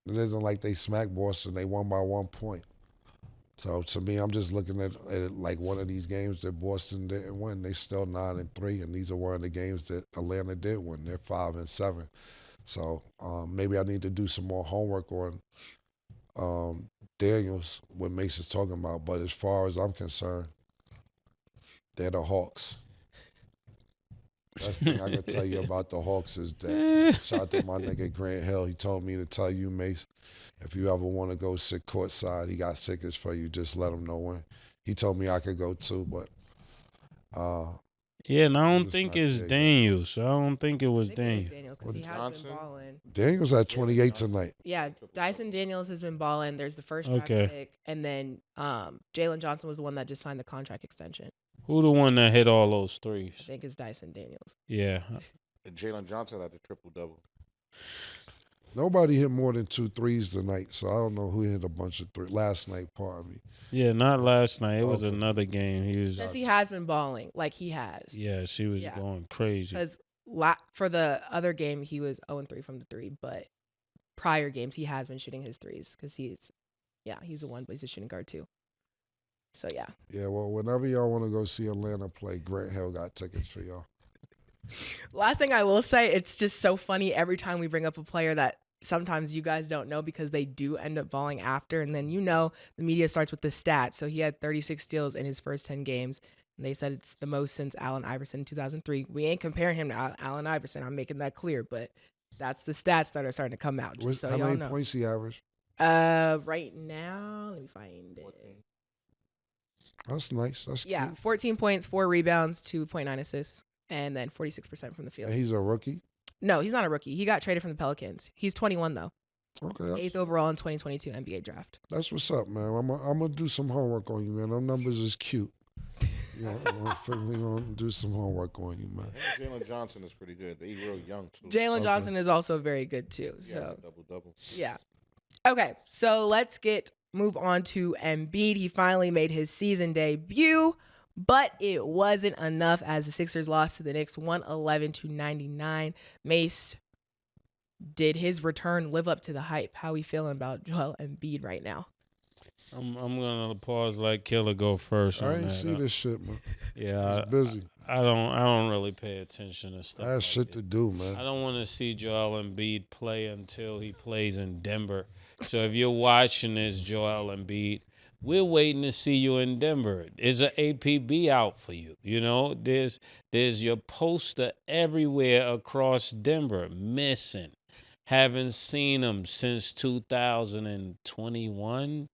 it isn't like they smacked Boston. They won by 1 point. So to me, I'm just looking at it like one of these games that Boston didn't win. They still 9-3, and these are one of the games that Atlanta did win. They're 5-7. So maybe I need to do some more homework on Daniels, what Mase is talking about. But as far as I'm concerned, they're the Hawks. That's the thing I can tell you about the Hawks is that, shout out to my nigga Grant Hill. He told me to tell you, Mase, if you ever want to go sit courtside, he got tickets for you. Just let him know when. He told me I could go too, but yeah, and I don't It's think not it's there yet. Daniels. I don't think it was I think it was Daniels. Daniels because he has Johnson? been balling. Daniels had 28 tonight. Yeah, Dyson Daniels has been balling. There's the first round Okay. pick, and then Jalen Johnson was the one that just signed the contract extension. Who the one that hit all those threes? I think it's Dyson Daniels. Yeah. And Jalen Johnson had the triple-double. Nobody hit more than 2 threes tonight, so I don't know who hit a bunch of threes. Last night, pardon me. Yeah, not last night. It was Okay. another game. He was. Says he has been balling, like he has. Yeah, she was Yeah. going crazy. Because for the other game, he was 0-3 from the three, but prior games, he has been shooting his threes because he's the one, but he's a shooting guard too. So, yeah. Yeah, well, whenever y'all want to go see Atlanta play, Grant Hill got tickets for y'all. Last thing I will say, it's just so funny every time we bring up a player that sometimes you guys don't know because they do end up balling after. And then, the media starts with the stats. So he had 36 steals in his first 10 games. And they said it's the most since Allen Iverson in 2003. We ain't comparing him to Allen Iverson. I'm making that clear. But that's the stats that are starting to come out. Just so How y'all many know. points he averaged? Right now, let me find it. That's nice. That's Yeah, cute. 14 points, 4 rebounds, 2.9 assists, and then 46% from the field. And he's a rookie? No, he's not a rookie. He got traded from the Pelicans. He's 21, though. Okay, 8th overall in 2022 NBA draft. that's what's up, man. I'm gonna do some homework on you, man. Them numbers is cute. We're gonna do some homework on you, man. Jalen Johnson is pretty good. He's real young, too. Jalen Okay. Johnson is also very good, too. Yeah, So, double-double. yeah. Okay, so let's move on to Embiid. He finally made his season debut, but it wasn't enough as the Sixers lost to the Knicks 111-99. Mase, did his return live up to the hype? How are we feeling about Joel Embiid right now? I'm gonna pause, like Killa go first. I on ain't that. see this shit, man. Yeah, It's busy. I don't really pay attention to stuff. I had like shit that. to do, man. I don't want to see Joel Embiid play until he plays in Denver. So if you're watching this, Joel Embiid, we're waiting to see you in Denver. Is an APB out for you? There's your poster everywhere across Denver, missing. Haven't seen him since 2021,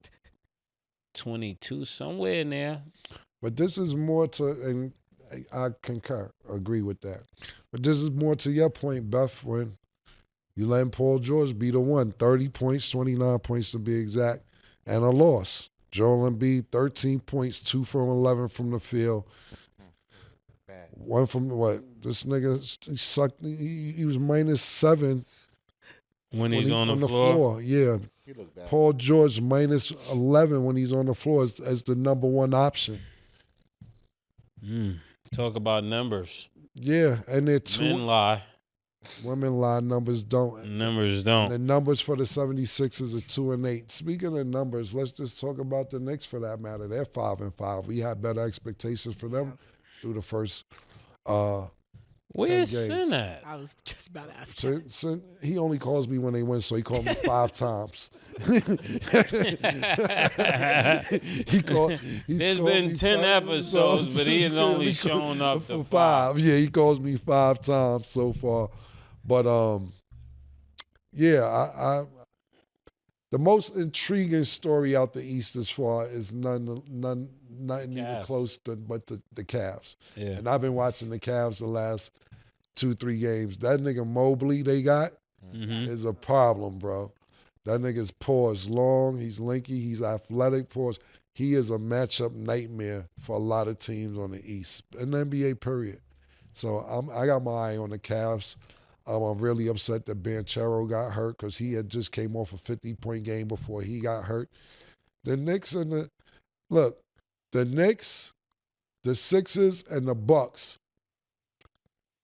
22, somewhere in there. But this is more to, and I concur, agree with that. But this is more to your point, Beth, when you letting Paul George be the one. 30 points, 29 points to be exact, and a loss. Joel Embiid, 13 points, 2 from 11 from the field. Bad. 1 from what? This nigga, he sucked. He was -7 When he's on the floor. Yeah. He looked bad. Paul George -11 when he's on the floor as the number one option. Talk about numbers. Yeah, and they're Men lie. women lie, numbers don't. Numbers don't. The numbers for the 76ers are 2-8. Speaking of numbers, let's just talk about the Knicks for that matter. They're 5-5. We had better expectations for them through the first Where's games. Sin at? I was just about to ask that. He only calls me when they win, so he called me 5 times. There's been 10 episodes, but he has only shown up for to 5. Yeah, he calls me 5 times so far. But yeah, I the most intriguing story out the East as far is nothing even close to but the Cavs. Yeah. And I've been watching the Cavs the last 2-3 games. That nigga Mobley they got is a problem, bro. That nigga's paws long, he's lanky, he's athletic, paws. He is a matchup nightmare for a lot of teams on the East, in the NBA period. So I got my eye on the Cavs. I'm really upset that Banchero got hurt because he had just came off a 50-point game before he got hurt. The Knicks, the Sixers, and the Bucks.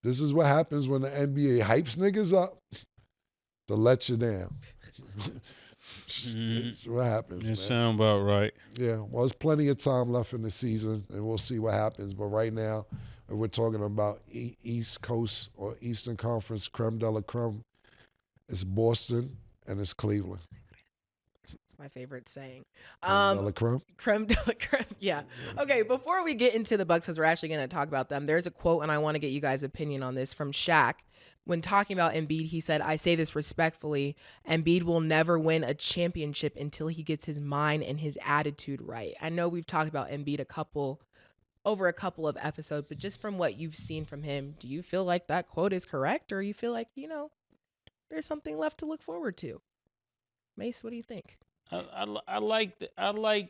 This is what happens when the NBA hypes niggas up to let you down. That's what happens, man. Sound about right. Yeah, well, there's plenty of time left in the season, and we'll see what happens. But right now, we're talking about East Coast or Eastern Conference creme de la creme. It's Boston and it's Cleveland. It's my favorite saying. Creme de la creme? Creme de la creme, yeah. Okay, before we get into the Bucks, because we're actually going to talk about them, there's a quote, and I want to get you guys' opinion on this, from Shaq. When talking about Embiid, he said, "I say this respectfully, Embiid will never win a championship until he gets his mind and his attitude right." I know we've talked about Embiid over a couple of episodes, but just from what you've seen from him, do you feel like that quote is correct, or you feel like, there's something left to look forward to? Mase, what do you think? I like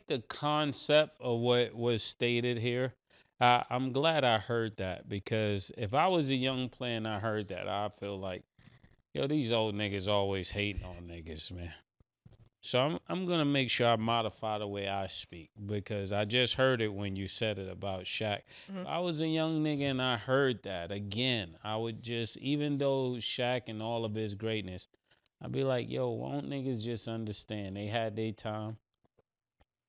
the concept of what was stated here. I'm glad I heard that, because if I was a young player and I heard that, I feel like, these old niggas always hating on niggas, man. So I'm gonna make sure I modify the way I speak, because I just heard it when you said it about Shaq. If I was a young nigga and I heard that again, I would just, even though Shaq and all of his greatness, I'd be like, won't niggas just understand they had their time?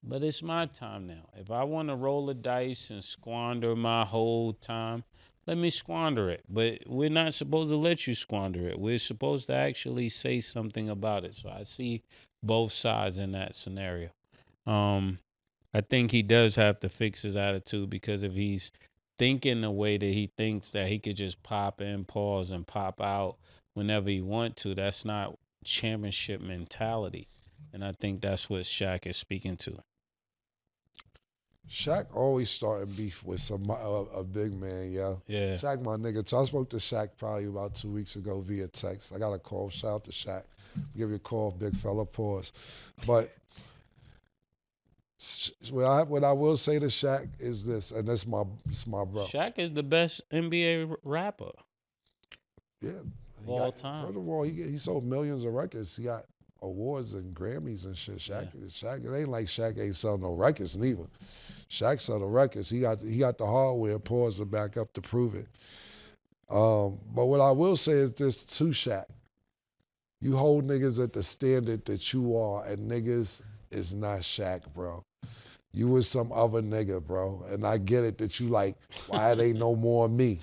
But it's my time now. If I want to roll the dice and squander my whole time, let me squander it. But we're not supposed to let you squander it. We're supposed to actually say something about it. So I see both sides in that scenario. I think he does have to fix his attitude, because if he's thinking the way that he thinks that he could just pop in, pause, and pop out whenever he want to, that's not championship mentality. And I think that's what Shaq is speaking to. Shaq always starting beef with a big man, yo. Yeah. Shaq, my nigga. So I spoke to Shaq probably about 2 weeks ago via text. I got a call. Shout out to Shaq. Give you a call, big fella. Pause. But what I will say to Shaq is this, and it's my bro. Shaq is the best NBA rapper. Yeah. Of all time. First of all, he sold millions of records. He got awards and Grammys and shit. Shaq, it ain't like Shaq ain't selling no records neither. Shaq sell the records. He got the hardware, pause to back up to prove it. But what I will say is this to Shaq. You hold niggas at the standard that you are, and niggas is not Shaq, bro. You was some other nigga, bro. And I get it that you like, why it ain't no more of me?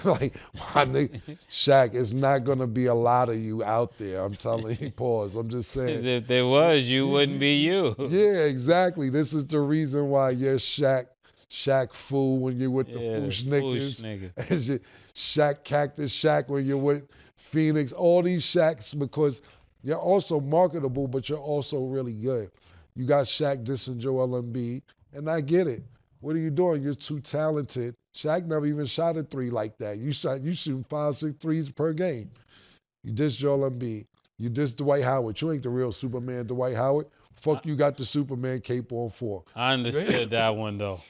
Like, why nigga? Shaq, it's not going to be a lot of you out there. I'm telling you, pause. I'm just saying. Because if there was, you wouldn't be you. Yeah, exactly. This is the reason why you're Shaq fool when you're with the Foosh niggas. Shaq Cactus Shaq when you're with Phoenix. All these Shaqs, because you're also marketable, but you're also really good. You got Shaq dissing Joel Embiid, and I get it. What are you doing? You're too talented. Shaq never even shot a three like that. You shoot 5-6 threes per game. You diss Joel Embiid. You diss Dwight Howard. You ain't the real Superman, Dwight Howard. Fuck, you got the Superman cape on for. I understood that one, though.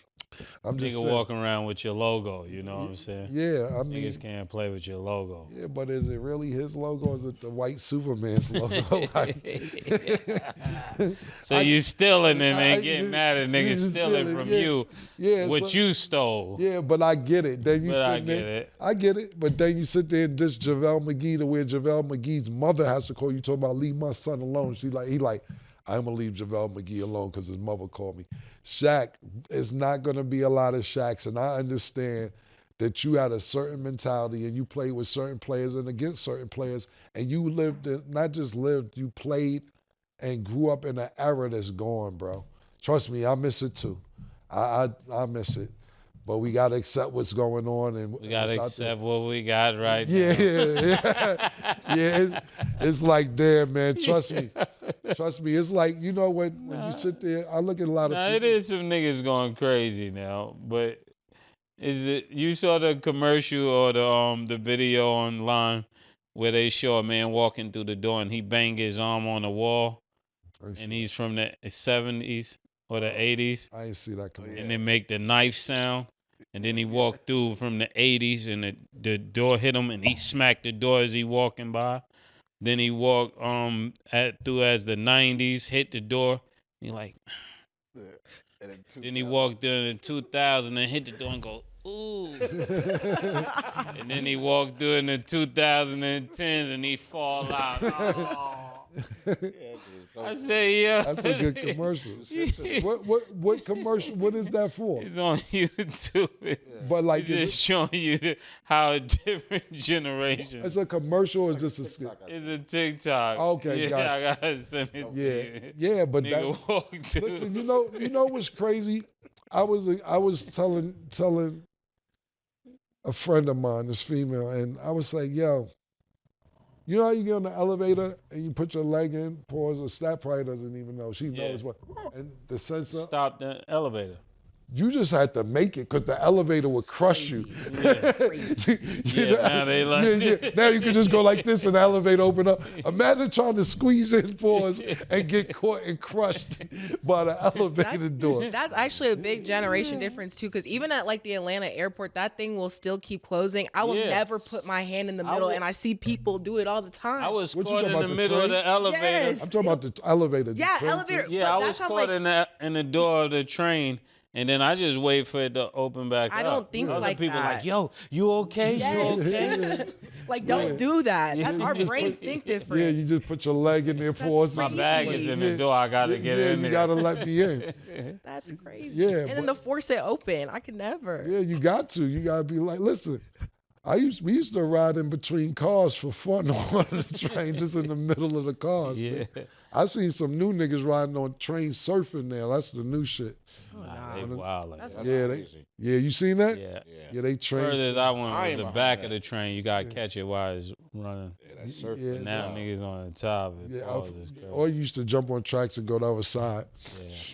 I'm just saying. Walking around with your logo, you know what I'm saying? Yeah, I mean. Niggas can't play with your logo. Yeah, but is it really his logo, or is it the white Superman's logo? So you stealing them and getting mad at niggas stealing from you what you stole. Yeah, but I get it. Then you I get it. But then you sit there and diss JaVale McGee to where JaVale McGee's mother has to call you, talking about leave my son alone. He like, I'm going to leave JaVale McGee alone because his mother called me. Shaq, is not going to be a lot of Shaqs, and I understand that you had a certain mentality and you played with certain players and against certain players, and you lived in, not just lived, you played and grew up in an era that's gone, bro. Trust me, I miss it too. I miss it. But we got to accept what's going on. And We got to what's out there. accept what we got right Yeah, now. yeah. It's like, damn, man, trust me. Trust me. It's like, you know, when you sit there, I look at a lot of Now, people. it is some niggas going crazy now, but is it, you saw the commercial or the video online where they show a man walking through the door and he banged his arm on the wall, and he's from the 70s or the 80s, I ain't see that coming. and they make the knife sound. And then he walked through from the 80s, and the door hit him, and he smacked the door as he walking by. Then he walked through as the 90s, hit the door. He like, then he walked through in 2000 and hit the door and go, ooh. And then he walked through in the 2010s and he fall out. Oh. I say, yeah. That's a good commercial. What commercial? What is that for? It's on YouTube. But like, It's just showing you how a different generation. it's a commercial or just a skit? It's a TikTok. Okay, yeah, got it. I gotta send it to Yeah, you. but Nigga that. walked through. Listen, you know what's crazy? I was telling a friend of mine, this female, and I was like, yo, you know how you get on the elevator and you put your leg in, pause, or Stat probably doesn't even know. She knows what. And the sensor, Stop the elevator. you just had to make it because the elevator would crush you. Now they like Now you can just go like this and the elevator open up. Imagine trying to squeeze in, pause, and get caught and crushed by the elevator door. That's actually a big generation difference too, because even at like the Atlanta airport, that thing will still keep closing. I will Yeah. never put my hand in the middle, and I see people do it all the time. I was What you caught talking in the about, the middle of train? the elevator. Yes. I'm talking about the elevator. the yeah, train elevator. too. Yeah, but I that's was how, caught like, in the door of the train, and then I just wait for it to open back up. I don't think Other like people that. like, yo, you okay? Yes. You okay? Like, don't do that. That's our just brains put- think different. Yeah, you just put your leg in there, pause. My and- bag is in the Yeah. door. I gotta get Yeah, in you there. gotta let me in. That's crazy. Yeah, and then but- to force it open, I could never. Yeah, you got to. You gotta be like, listen. We used to ride in between cars for fun on the train, just in the middle of the cars. Yeah. man. I seen some new niggas riding on trains surfing now. That's the new shit. Nah, they wild like that. Yeah, you seen that? Yeah. Yeah, they train. Furthest I went I was ain't the behind back that. of the train. You gotta catch it while it's running. That's surfing. Yeah, And now niggas on the top. It Yeah, falls, it's crazy. or you used to jump on tracks and go the other side.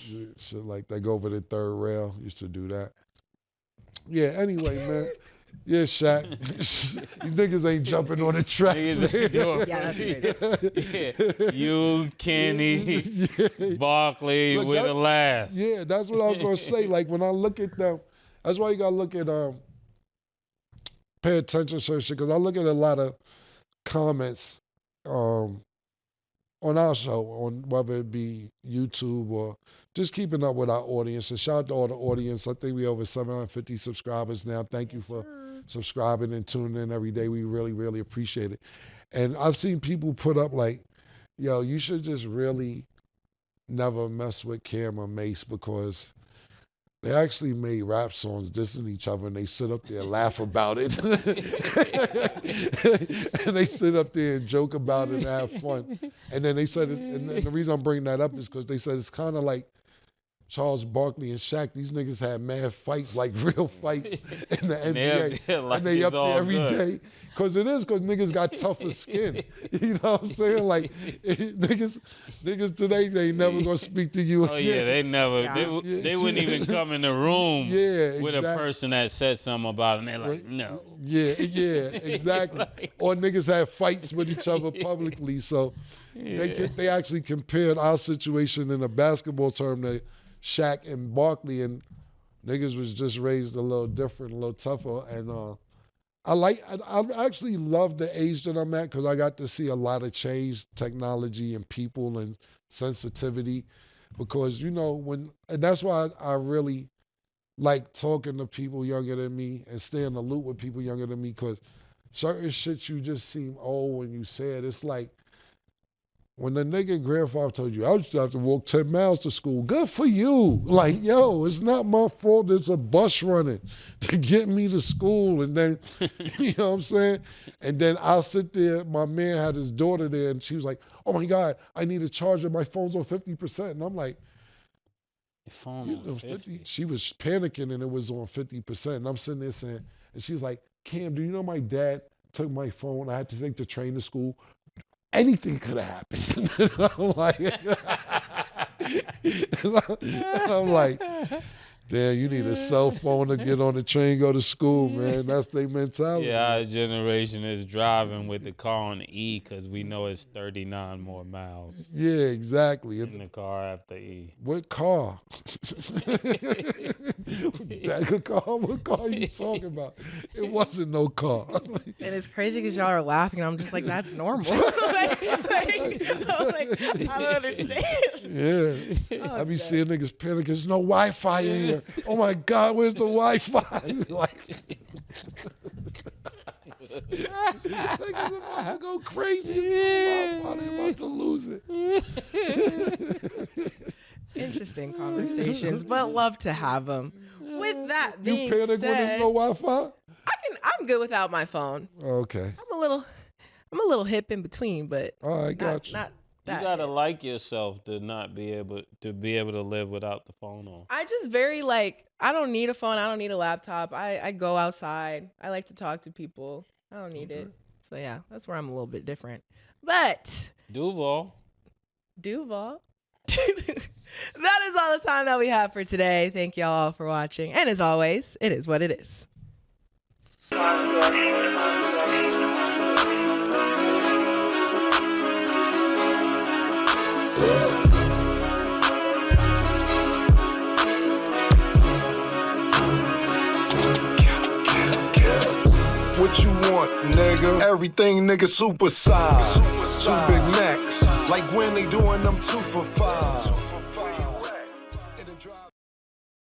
Yeah. Shit like they go over the third rail. Used to do that. Yeah, anyway, man. Yeah, Shaq. These niggas ain't jumping on the tracks. Niggas ain't doing Yeah, that's crazy. Yeah. You, Kenny, Yeah. Barkley, Look, with that- the last. Yeah, that's what I was gonna say. Like when I look at them, that's why you gotta look at pay attention to certain shit. Cause I look at a lot of comments on our show, on whether it be YouTube or just keeping up with our audience. And shout out to all the audience. I think we over 750 subscribers now. Thank you for subscribing and tuning in every day. We really, really appreciate it. And I've seen people put up like, yo, you should just really never mess with Cam or Mase because they actually made rap songs dissing each other and they sit up there and laugh about it. And they sit up there and joke about it and have fun. And then they said, and the reason I'm bringing that up is because they said it's kind of like Charles Barkley and Shaq. These niggas had mad fights, like real fights in the And they up NBA. there like And they it's up there all every good. day. Because it is, because niggas got tougher skin. You know what I'm saying? Like, niggas today, they ain't never going to speak to you Oh again. yeah, they never. Yeah. They wouldn't even come in the room Yeah, with a exactly. person that said something about it. And they're like, no. Yeah, exactly. Or niggas had fights with each other publicly. So they actually compared our situation in a basketball term to Shaq and Barkley, and niggas was just raised a little different, a little tougher. And I actually love the age that I'm at because I got to see a lot of change, technology and people and sensitivity. Because, you know, and that's why I really like talking to people younger than me and staying in the loop with people younger than me because certain shit you just seem old when you say it. It's like when the nigga grandfather told you, I used to have to walk 10 miles to school, good for you. Like, yo, it's not my fault there's a bus running to get me to school. And then, you know what I'm saying? And then I'll sit there, my man had his daughter there, and she was like, oh my God, I need a charger, my phone's on 50%. And I'm like, Your phone on 50. She was panicking and it was on 50%. And I'm sitting there saying, and she's like, Cam, do you know my dad took my phone? I had to take the train to school. Anything could have happened. I'm like, damn, you need a cell phone to get on the train, go to school, man. That's their mentality. Yeah, our generation is driving with the car on E because we know it's 39 more miles. Yeah, exactly. In the car after E. What car? That car? What car are you talking about? It wasn't no car. And it's crazy because y'all are laughing, and I'm just like, that's normal. I don't understand. Yeah. I be seeing niggas panic. There's no Wi-Fi in here. Oh my God, where's the Wi-Fi? Like, niggas about to go crazy. They about to lose it. Interesting conversations, but love to have them. With that being You panic said, when there's no Wi-Fi? I'm good without my phone. Okay. I'm a little hip in between, but all right, got you. Not You that gotta hip. like yourself to not be able to live without the phone on. I just very I don't need a phone. I don't need a laptop. I go outside. I like to talk to people. I don't need it. So yeah, that's where I'm a little bit different. But Duval. That is all the time that we have for today. Thank y'all all for watching. And as always, it is what it is. What you want, nigga? Everything, nigga, super size. Two big necks, like when they doing them 2 for $5.